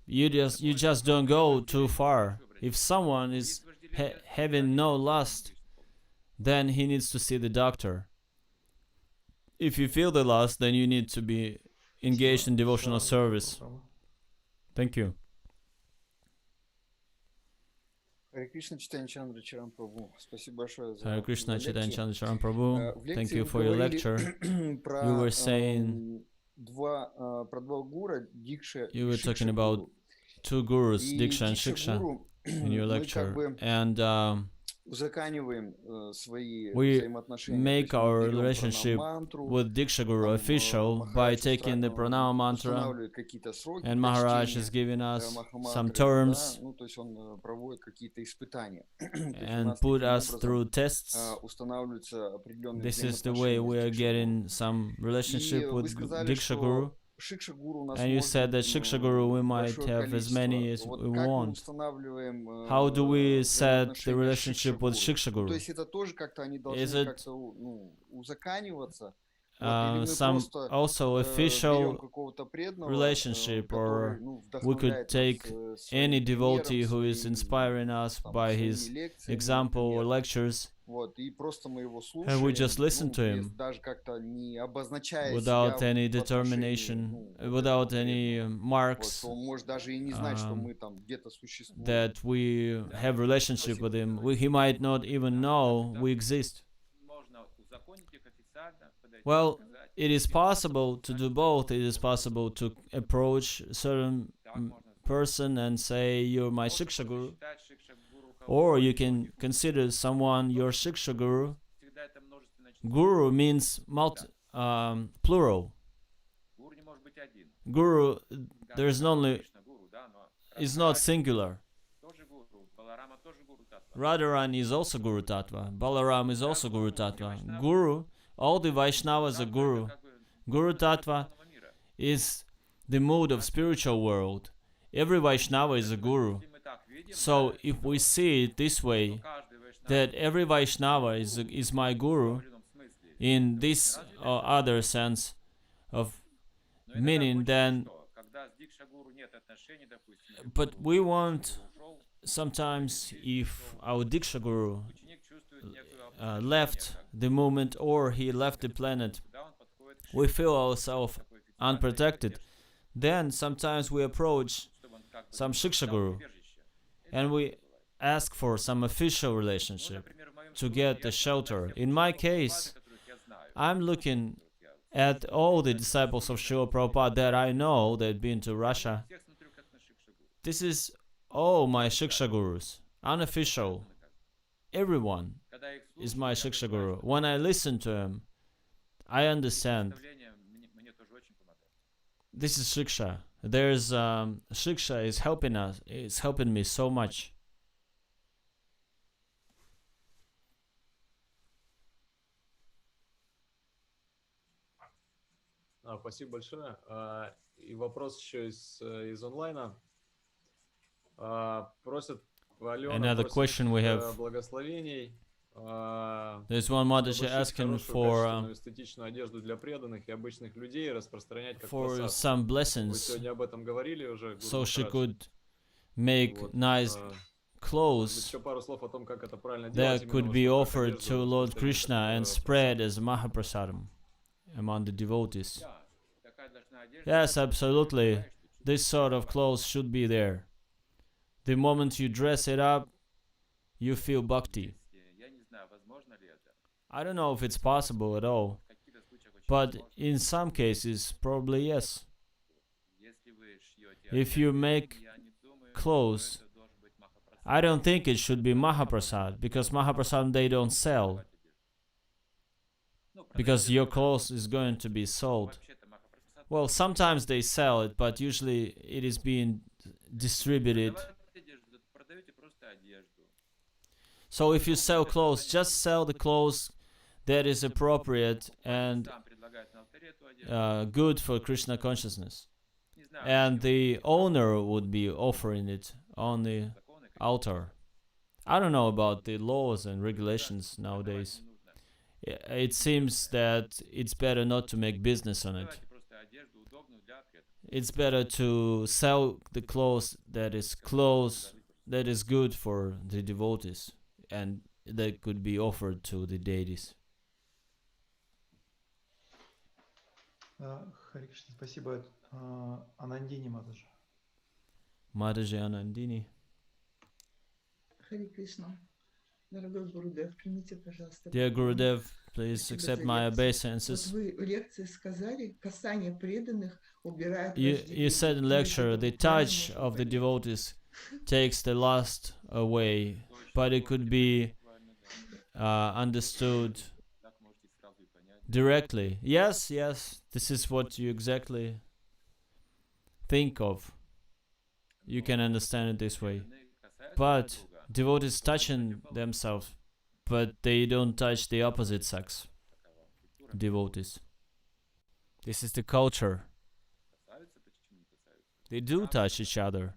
You just don't go too far. If someone is having no lust, then he needs to see the doctor. If you feel the lust, then you need to be engaged in devotional service. Thank you. Hare Krishna, Chaitanya Chandra Charan prabhu. Спасибо большое за Hare Krishna, Chaitanya Chandra Charan prabhu. Thank you for your lecture. You were saying про два гура, Дикша you were talking about two gurus, Diksha and Shiksha, in your lecture, and we make our relationship with Diksha Guru official by taking the pranama mantra, and Maharaj is giving us some terms and put us through tests. This is the way we are getting some relationship with Diksha Guru. And you said that Shiksha Guru we might have as many as we want. How do we set the relationship with Shiksha Guru? Is it some also official relationship, or we could take any devotee who is inspiring us by his example or lectures, and we just listen to him without any determination, without any marks that we have relationship with him. He might not even know we exist. Well, it is possible to do both. It is possible to approach a certain person and say, you're my Shiksha Guru. Or you can consider someone your Shiksha Guru. Guru means plural. Guru, there's only, is not singular. Radharani is also Guru Tattva. Balaram is also Guru Tattva. Guru, all the Vaishnavas are Guru. Guru Tattva is the mood of spiritual world. Every Vaishnava is a Guru. So if we see it this way, that every Vaishnava is my Guru, in this other sense of meaning, then, but we want sometimes, if our Diksha Guru left the movement or he left the planet, we feel ourselves unprotected. Then sometimes we approach some Shiksha Guru and we ask for some official relationship to get the shelter. In my case, I'm looking at all the disciples of Srila Prabhupada that I know that have been to Russia. This is oh, my Shiksha gurus, unofficial, everyone is my Shiksha guru. When I listen to him, I understand. This is Shiksha. There's Shiksha is helping us. It's helping me so much. Спасибо большое. И вопрос еще из онлайна. Просят Another question we have. Благословений. There's one Mataji asking for эстетичную одежду для преданных и обычных людей распространять как for просад. some Вы blessings, сегодня об этом говорили уже. so she could make nice clothes Еще пару слов о том, как это правильно делать. that could be offered to Lord Krishna and spread as Mahaprasadam among the devotees. Yes, absolutely. This sort of clothes should be there. The moment you dress it up, you feel bhakti. I don't know if it's possible at all, but in some cases, probably yes. If you make clothes, I don't think it should be Mahaprasad, because Mahaprasad they don't sell. Because your clothes is going to be sold. Well, sometimes they sell it, but usually it is being distributed. So if you sell clothes, just sell the clothes that is appropriate and good for Krishna consciousness. And the owner would be offering it on the altar. I don't know about the laws and regulations nowadays. It seems that it's better not to make business on it. It's better to sell the clothes that is good for the devotees and that could be offered to the deities. Харе Кришна, спасибо. Анандини Матаджи. Mataji Anandini. Харе Кришна. Дорогой Гурудев, примите, пожалуйста. Dear Gurudev, please accept my obeisances. Вот вы в лекции сказали, касание преданных убирает You said in lecture, the touch of the devotees takes the lust away, but it could be understood directly. Yes, this is what you exactly think of. You can understand it this way. But devotees touching themselves, but they don't touch the opposite sex devotees. This is the culture. They do touch each other.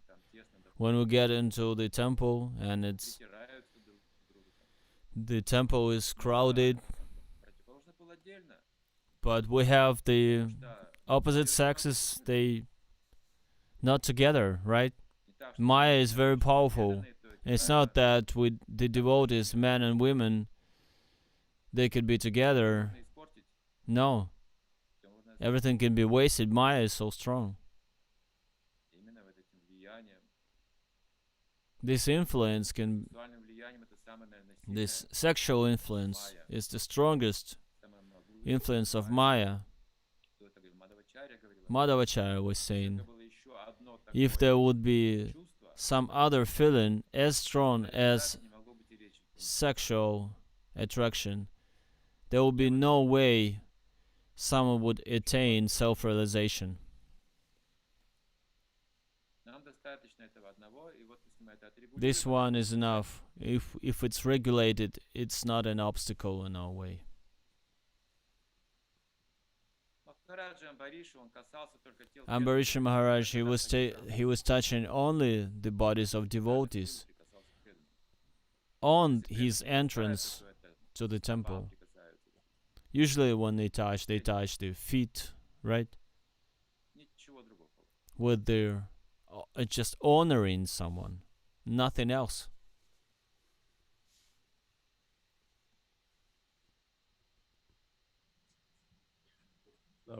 When we get into the temple and the temple is crowded, but we have the opposite sexes, they not together, right? Maya is very powerful. It's not that with the devotees, men and women, they could be together. No. Everything can be wasted. Maya is so strong. This influence this sexual influence is the strongest influence of Maya. Madhavacharya was saying, if there would be some other feeling as strong as sexual attraction, there would be no way someone would attain self-realization. This one is enough. If it's regulated, it's not an obstacle in our way. Ambarish Maharaj, he was touching only the bodies of devotees on his entrance to the temple. Usually when they touch the feet, right? With their just honoring someone, nothing else.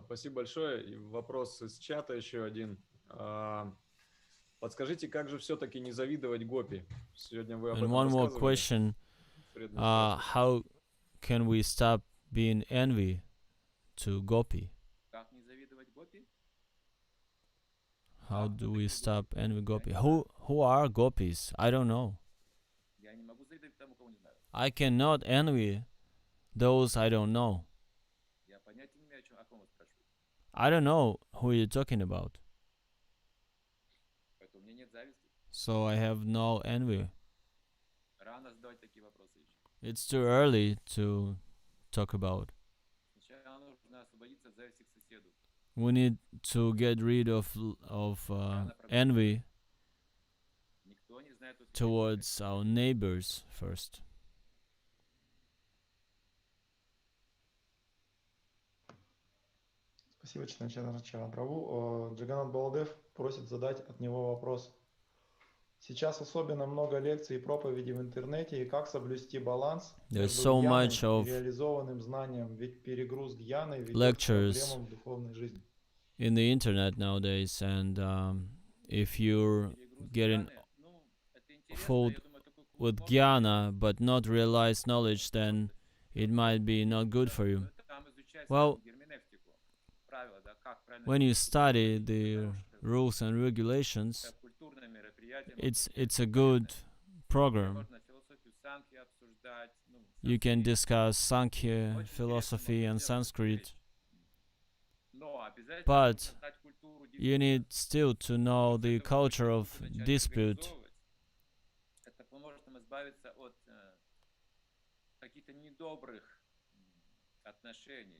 Спасибо большое. И вопрос из чата еще один. Подскажите, как же все-таки не завидовать гопи? Сегодня вы об этом one more рассказывали. question. How can we stop being envy to gopi? How do we stop envy gopi? Who are gopis? I don't know. I cannot envy those I don't know. I don't know who you're talking about. So I have no envy. It's too early to talk about. We need to get rid of envy towards our neighbors first. Спасибо, Чайтанья Чандра прабhu. Джаганат Баладев просит задать от него вопрос. Сейчас особенно много лекций и проповедей в интернете, и как соблюсти баланс между гьяной и реализованным знанием, ведь перегруз гьяной ведет к проблемам в духовной жизни. In the internet nowadays, and if you're getting full with jnana but not realized knowledge, then it might be not good for you. Well, when you study the rules and regulations, it's a good program. You can discuss Sankhya, philosophy and Sanskrit, but you need still to know the culture of dispute.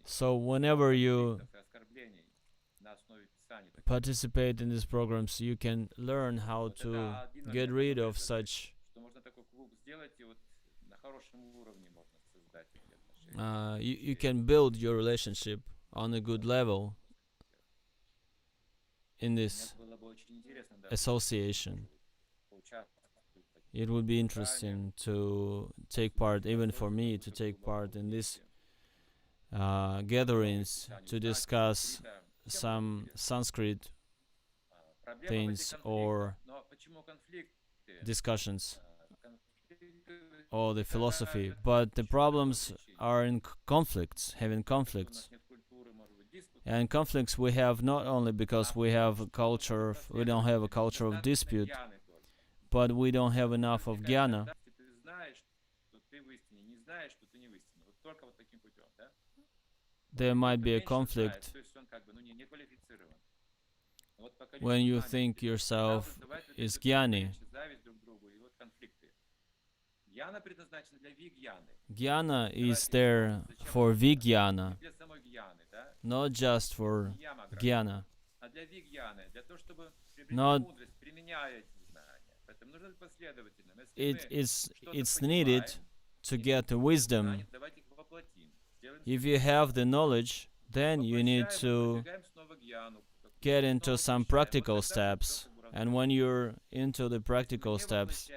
So whenever you participate in these programs, you can learn how to get rid of such. You can build your relationship on a good level in this association. It would be interesting to take part, even for me, to take part in these gatherings to discuss some Sanskrit things or discussions or the philosophy. But the problems are in conflicts, having conflicts. And conflicts we have not only because we have a culture, we don't have a culture of dispute, but we don't have enough of jnana. There might be a conflict when you think yourself is jnani. Jnana is there for vijnana, not just for jnana. Not it's needed to get the wisdom. If you have the knowledge, then you need to get into some practical steps. And when you're into the practical steps,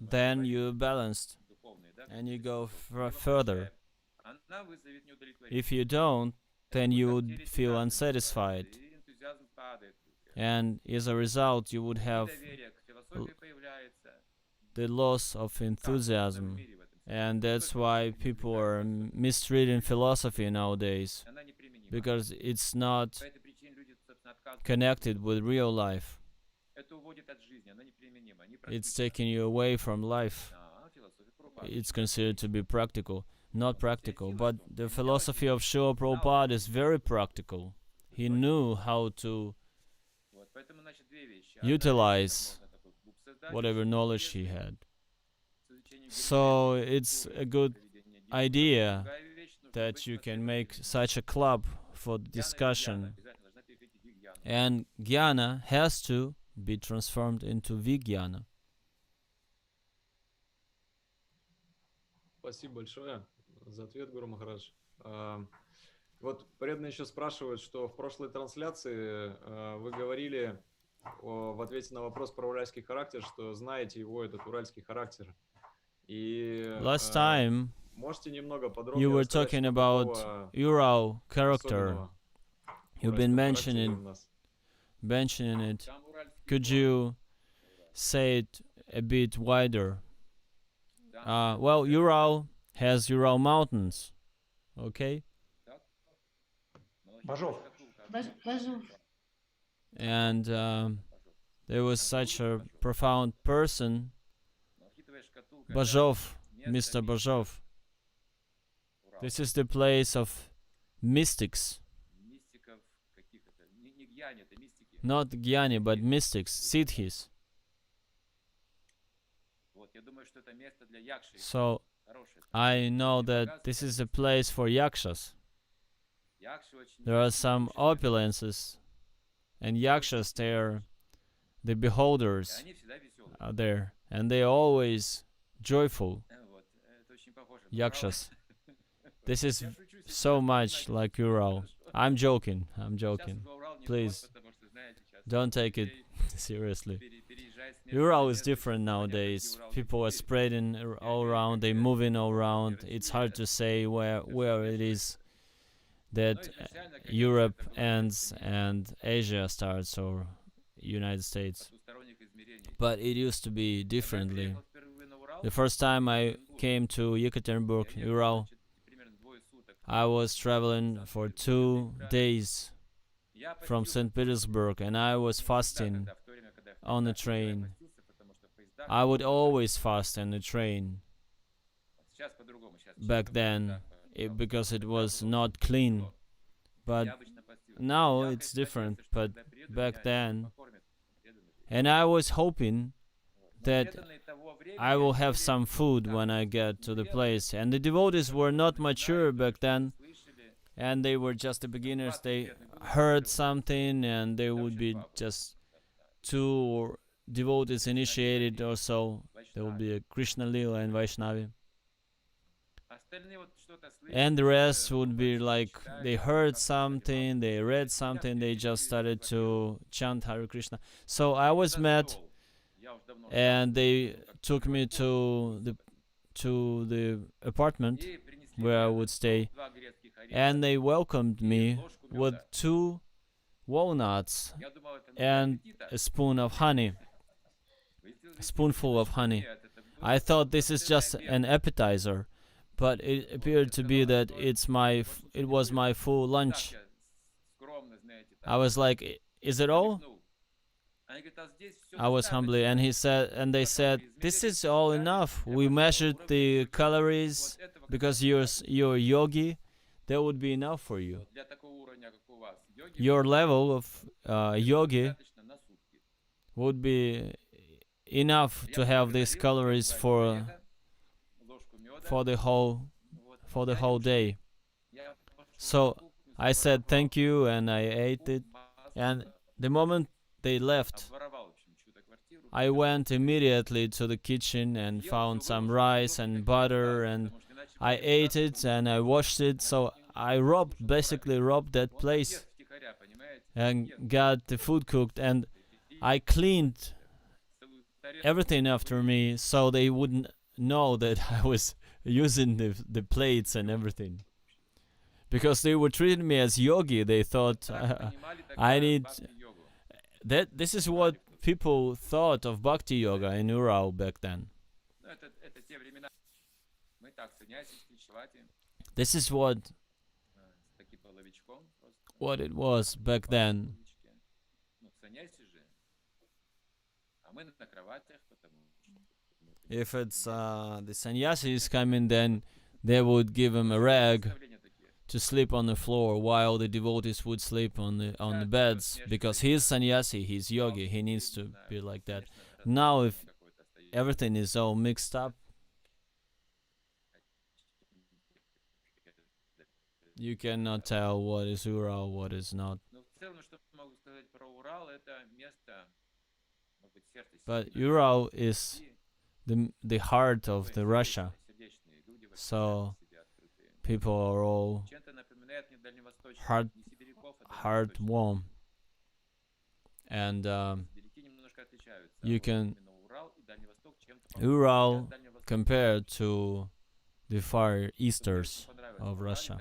then you're balanced and you go further. If you don't, then you would feel unsatisfied. And as a result, you would have the loss of enthusiasm. And that's why people are mistreating philosophy nowadays, because it's not connected with real life. It's taking you away from life. It's considered to be practical, not practical. But the philosophy of Srila Prabhupada is very practical. He knew how to utilize whatever knowledge he had. So it's a good idea that you can make such a club for discussion. And jnana has to be transformed into vijnana. Спасибо большое за ответ, Гуру Махарадж. Вот преданные еще спрашивают, что в прошлой трансляции вы говорили в ответе на вопрос про уральский характер, что знаете его, этот уральский характер. И last time you were talking about Ural character. You've been mentioning it. Could you say it a bit wider? Well, Ural has Ural mountains. Okay? Бажов. And there was such a profound person, Bajov, Mr. Bajov. This is the place of mystics. Not Gyani, but mystics, Siddhis. So I know that this is a place for yakshas. There are some opulences, and yakshas, they are the beholders are there, and they are always joyful. Yakshas. This is so much like Ural. I'm joking. Please, don't take it seriously. Ural is different nowadays. People are spreading all around, they're moving all around. It's hard to say where it is that Europe ends and Asia starts, or United States. But it used to be differently. The first time I came to Yekaterinburg, Ural, I was traveling for 2 days from St. Petersburg, and I was fasting on the train. I would always fast on the train back then, because it was not clean. But now it's different, but back then. And I was hoping that I will have some food when I get to the place. And the devotees were not mature back then, and they were just the beginners. They heard something, and they would be just 2 devotees initiated or so. There will be a Kṛṣṇa Lila and Vaishnavi. And the rest would be like, they heard something, they read something, they just started to chant Hare Krishna. So I was met, and they took me to the apartment where I would stay, and they welcomed me with 2 walnuts and a spoonful of honey. I thought this is just an appetizer, but it appeared to be that it was my full lunch. I was like, is it all? I was humbly, and they said, this is all enough. We measured the calories because you're yogi. That would be enough for you. Your level of yogi would be enough to have these calories for the whole day. So I said thank you, and I ate it. And the moment they left, I went immediately to the kitchen and found some rice and butter, and I ate it and I washed it. So I basically robbed that place and got the food cooked, and I cleaned everything after me so they wouldn't know that I was using the plates and everything. Because they were treating me as yogi, they thought I need that. This is what people thought of bhakti yoga in Ural back then. This is what it was back then. If it's the sannyasi is coming, then they would give him a rag to sleep on the floor, while the devotees would sleep on the beds, because he's sannyasi, he's yogi, he needs to be like that. Now, if everything is all mixed up, you cannot tell what is Ural, what is not. But Ural is the heart of the Russia, so people are all heart warm, and you can Ural compared to the Far Easters of Russia.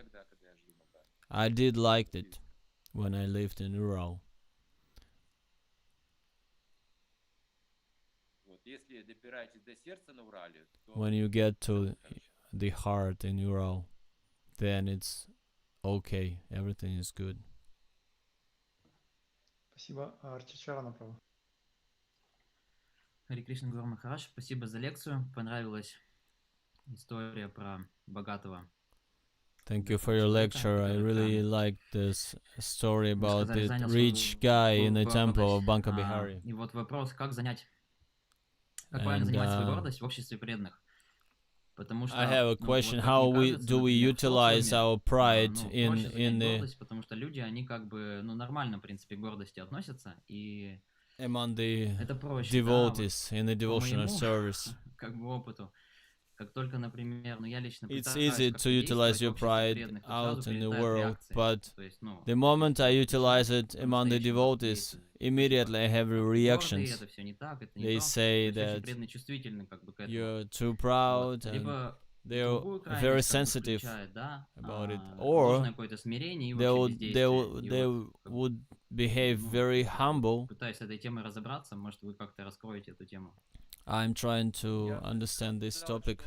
I did like it when I lived in Ural. When you get to the heart in Ural, then it's okay, everything is good. Спасибо. Чарана прабhu. Харе Кришна, Гуру Махарадж, спасибо за лекцию. Понравилась история про богатого. Thank you for your lecture. I really like this story about the rich guy in the temple of Banka Bihari. И вот вопрос, как правильно занимать свою гордость в обществе преданных? Потому что, I have a question: how do we utilize our pride in the потому что люди, они как бы, нормально, в принципе, к гордости относятся, и among the это проще, devotees in the devotional service? Как бы опыту. Как только, например, я лично It's easy to utilize your pride out in the world, but the moment I utilize it among the devotees, immediately I have reactions. They say that you're too proud and they're very sensitive about it, or they would behave very humble. I'm trying to understand this topic.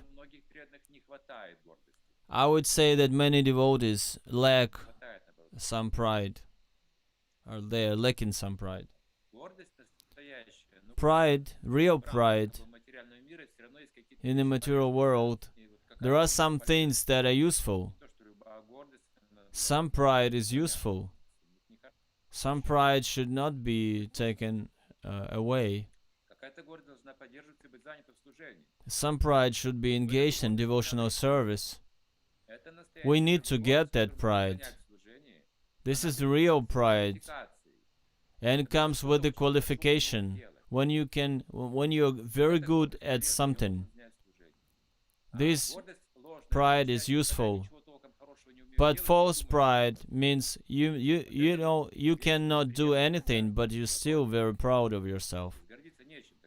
I would say that many devotees lack some pride, or they are lacking some pride. Pride, real pride, in the material world, there are some things that are useful. Some pride is useful. Some pride should not be taken away. Some pride should be engaged in devotional service. We need to get that pride. This is the real pride, and it comes with the qualification. When you're very good at something, this pride is useful. But false pride means you cannot do anything, but you're still very proud of yourself.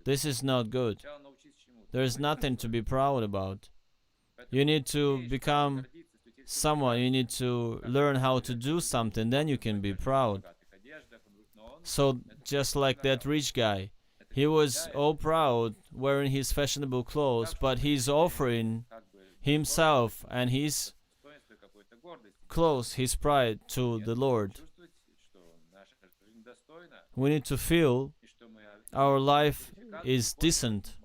This is not good. There is nothing to be proud about. You need to become someone, you need to learn how to do something, then you can be proud. So, just like that rich guy, he was all proud wearing his fashionable clothes, but he's offering himself and his clothes, his pride, to the Lord. We need to feel our life is decent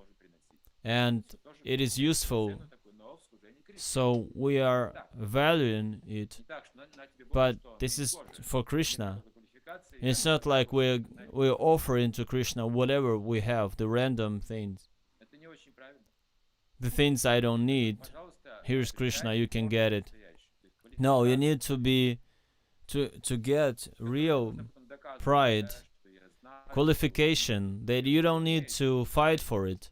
and it is useful, so we are valuing it. But this is for Kṛṣṇa. It's not like we're offering to Kṛṣṇa whatever we have, the random things, the things I don't need. Here's Kṛṣṇa, you can get it. No, you need to get real pride, qualification, that you don't need to fight for it.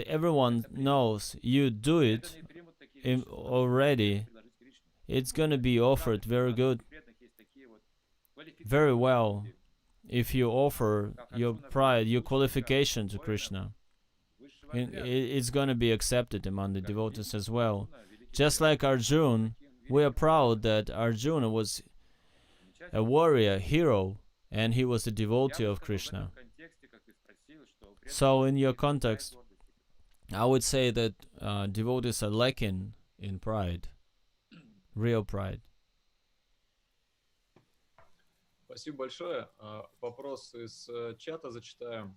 Everyone knows you do it already. It's going to be offered very good, very well, if you offer your pride, your qualification to Kṛṣṇa. It's going to be accepted among the devotees as well. Just like Arjuna, we are proud that Arjuna was a warrior, hero, and he was a devotee of Kṛṣṇa. So in your context, I would say that devotees are lacking in pride, real pride. Спасибо большое. Вопрос из чата зачитаю.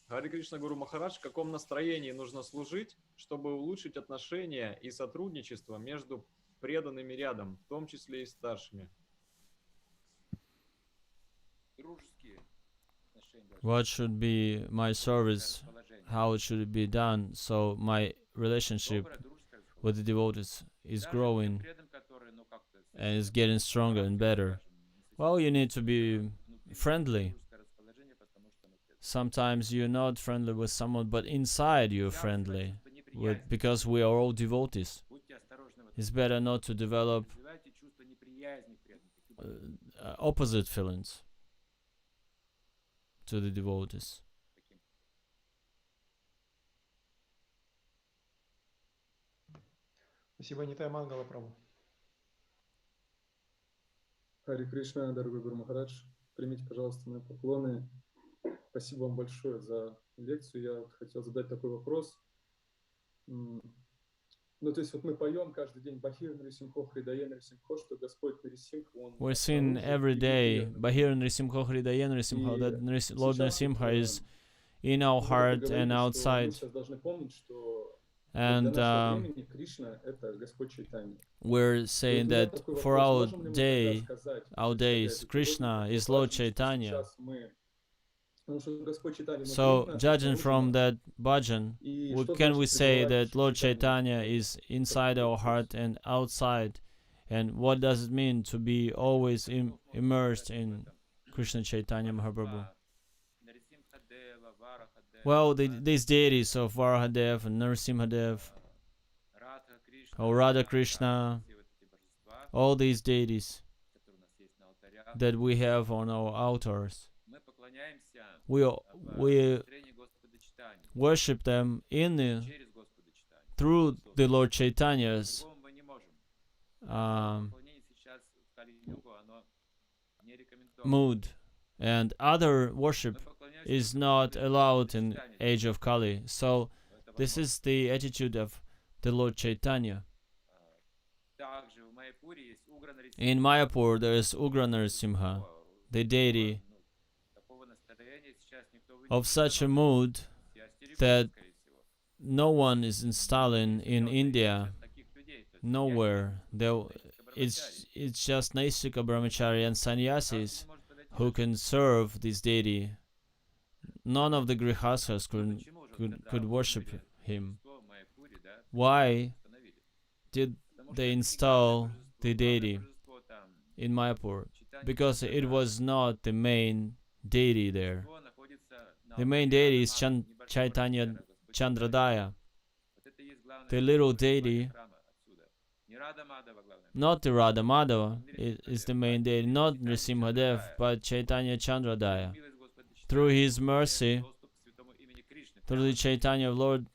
Харе Кришна, Гуру Махарадж, в каком настроении нужно служить, чтобы улучшить отношения и сотрудничество между преданными рядом, в том числе и старшими? What should be my service? How should it be done so my relationship with the devotees is growing and is getting stronger and better? Well, you need to be friendly. Sometimes you're not friendly with someone, but inside you're friendly, because we are all devotees. It's better not to develop opposite feelings to the devotees. Спасибо, Нитай Мангала Прабху. Харе Кришна, дорогой Гуру Махарадж, примите, пожалуйста, мои поклоны. Спасибо вам большое за лекцию. Я хотел задать такой вопрос. Ну, то есть вот мы поем каждый день Бахир Нарисимхо, Хридая Нарисимхо, что Господь Нарисимха, Он We're singing every day, Bahir Nrisimha Hridaya Nrisimha, that Lord Nrisimha is in our heart and outside. And we're saying that for our days, Kṛṣṇa is Lord Chaitanya. So, judging from that bhajan, can we say that Lord Chaitanya is inside our heart and outside? And what does it mean to be always immersed in Kṛṣṇa Chaitanya Mahaprabhu? Well, these deities of Varahadev and Narasimhadev, or Radha Krishna, all these deities that we have on our altars, we worship them through the Lord Chaitanya's mood, and other worship is not allowed in age of Kali. So this is the attitude of the Lord Chaitanya. In Mayapur there is Ugra Narasimha, the deity of such a mood that no one is installing in India, nowhere. It's just Naisika Brahmachari and Sannyasis who can serve this deity. None of the Grihasthas could worship him. Why did they install the deity in Mayapur? Because it was not the main deity there. The main deity is Chaitanya Chandra Daya. The little deity, not the Radha Madhava, is the main deity, not Nrisimhadev, but Chaitanya Chandra Daya. Through his mercy, through the Chaitanya of Lord,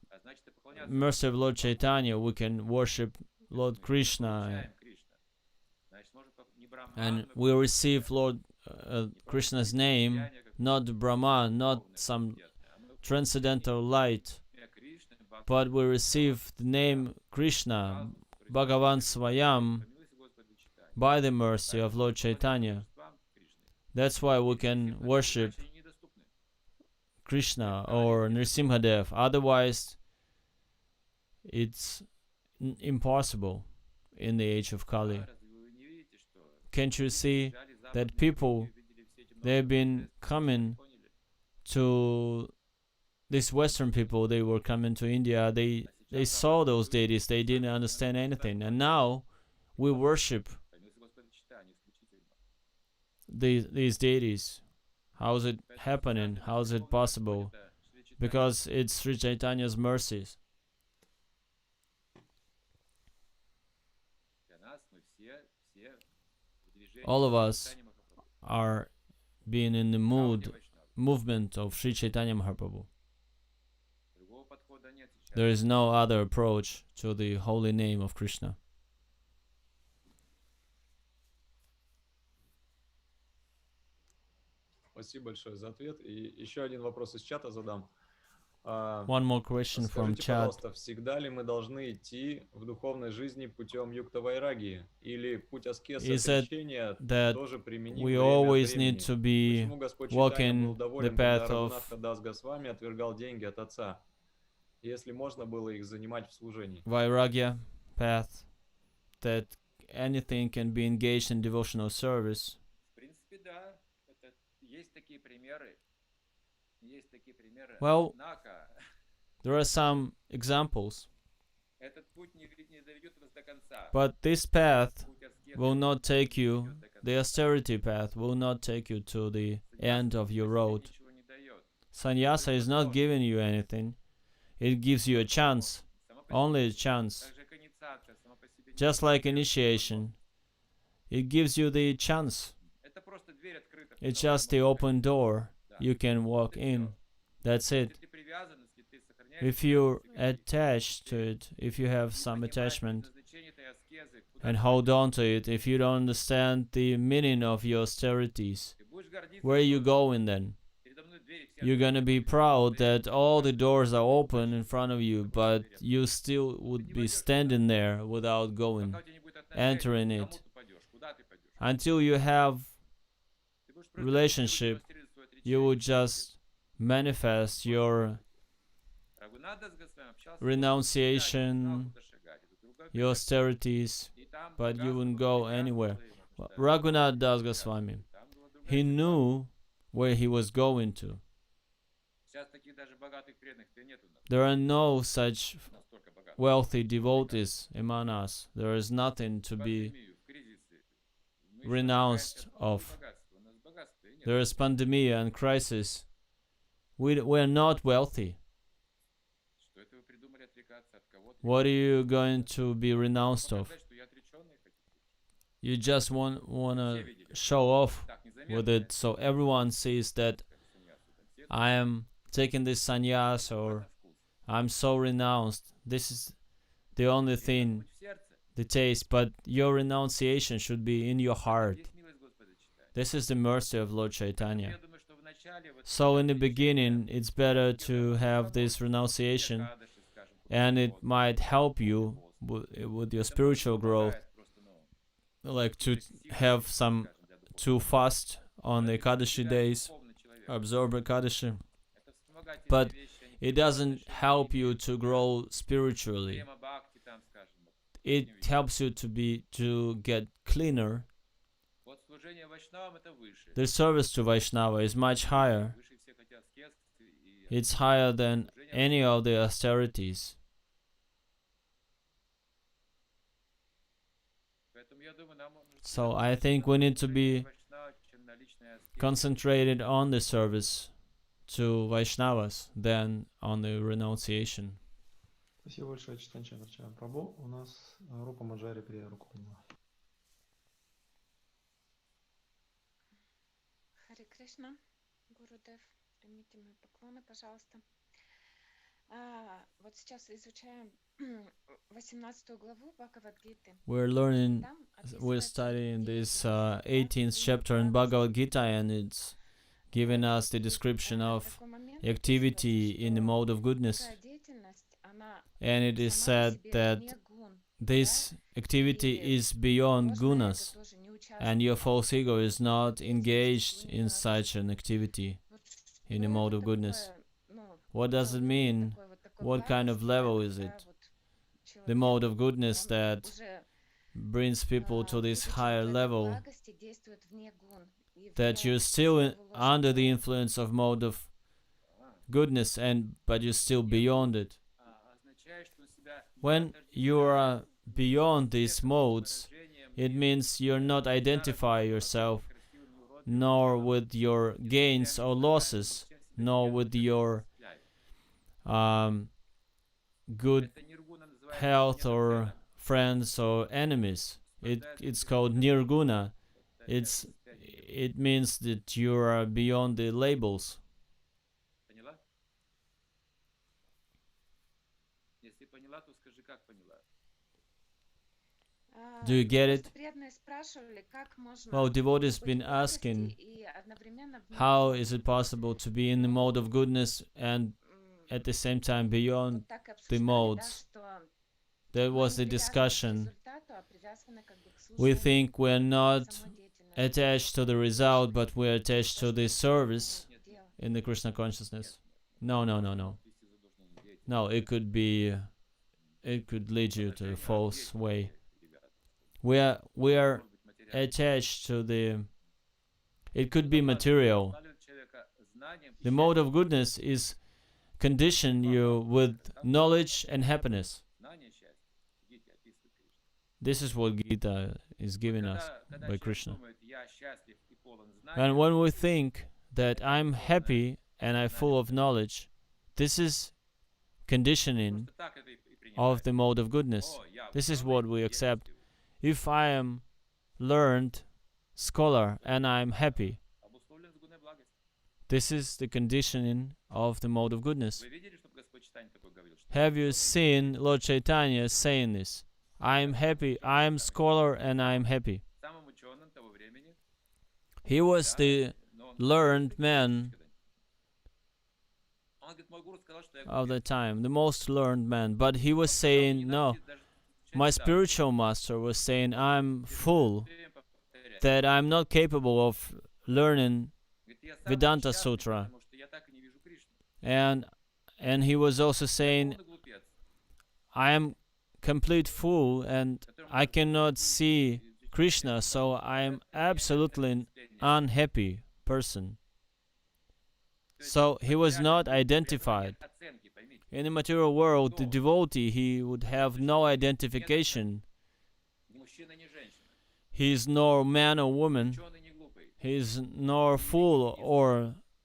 mercy of Lord Chaitanya, we can worship Lord Kṛṣṇa, and we receive Lord Krishna's name, not Brahma, not some transcendental light, but we receive the name Kṛṣṇa, Bhagavan Swayam, by the mercy of Lord Chaitanya. That's why we can worship Kṛṣṇa or Nrisimhadev. Otherwise, it's impossible in the age of Kali. Can't you see that people, they've been coming to, these Western people, they were coming to India, they saw those deities, they didn't understand anything, and now we worship these deities. How is it happening? How is it possible? Because it's Sri Chaitanya's mercies. All of us are being in the movement of Sri Chaitanya Mahaprabhu. There is no other approach to the holy name of Kṛṣṇa. Спасибо большое за ответ. И еще один вопрос из чата задам. One more question from Скажите, chat. пожалуйста, всегда ли мы должны идти в духовной жизни путем юкта-вайрагии? Или путь аскеза отречения тоже применим we время always от времени? need to be Почему Господь Чайтанья был walking доволен, the когда path Рагунатха of Дас Госвами отвергал деньги от отца? Если можно было их занимать в служении. Vairagya path, that anything can be engaged in devotional service? Well, there are some examples, but this path will not take you, the austerity path will not take you to the end of your road. Sannyasa is not giving you anything, it gives you a chance, only a chance. Just like initiation, it gives you the chance. It's just the open door, you can walk in. That's it. If you're attached to it, if you have some attachment and hold on to it, if you don't understand the meaning of your austerities, where are you going then? you're gonna be proud that all the doors are open in front of you, but you still would be standing there without going, entering it. Until you have relationship, you would just manifest your renunciation, your austerities, but you wouldn't go anywhere. Raghunath Das Goswami, he knew where he was going to. There are no such wealthy devotees among us. There is nothing to be renounced of. There is pandemic and crisis. We're not wealthy. What are you going to be renounced of? You just want to show off with it, so everyone sees that I am taking this sannyas, or I'm so renounced. This is the only thing, the taste, but your renunciation should be in your heart. This is the mercy of Lord Chaitanya. So in the beginning, it's better to have this renunciation, and it might help you with your spiritual growth, like to have to fast on the Ekadashi days, absorb Ekadashi. But it doesn't help you to grow spiritually. It helps you to get cleaner. The service to Vaishnava is much higher. It's higher than any of the austerities. So I think we need to be concentrated on the service to Vaishnavas than on the renunciation. Спасибо большое, Chaitanya Chandra Charan prabhu. У нас Рупа Маджари прия руку подняла. Харе Кришна, Гурудев, примите мои поклоны, пожалуйста. Вот сейчас изучаем 18 главу Бхагавад-гиты. We're studying this 18th chapter in Bhagavad Gita, and it's giving us the description of activity in the mode of goodness. And it is said that this activity is beyond gunas, and your false ego is not engaged in such an activity in the mode of goodness. What does it mean? What kind of level is it? The mode of goodness that brings people to this higher level, that you're still under the influence of mode of goodness, but you're still beyond it. When you are beyond these modes, it means you're not identifying yourself, nor with your gains or losses, nor with your good health or friends or enemies. It's called nirguna. It means that you are beyond the labels. Do you get it? Well, devotees been asking, how is it possible to be in the mode of goodness and at the same time beyond the modes? There was the discussion. We think we're not attached to the result, but we're attached to the service in the Kṛṣṇa consciousness. No. No, it could lead you to a false way. We are attached to it could be material. The mode of goodness is condition you with knowledge and happiness. This is what Gita is giving us by Kṛṣṇa. And when we think that I'm happy and I'm full of knowledge, this is conditioning of the mode of goodness. This is what we accept. If I am learned scholar and I'm happy, this is the conditioning of the mode of goodness. Have you seen Lord Chaitanya saying this? I am happy, I am scholar and I am happy. He was the learned man of the time, the most learned man. But he was saying, no, my spiritual master was saying, I'm full, that I'm not capable of learning Vedanta Sutra. And he was also saying, I am complete fool and I cannot see Kṛṣṇa, so I am absolutely an unhappy person. So he was not identified. In the material world, the devotee, he would have no identification. He is nor man or woman. He is nor fool or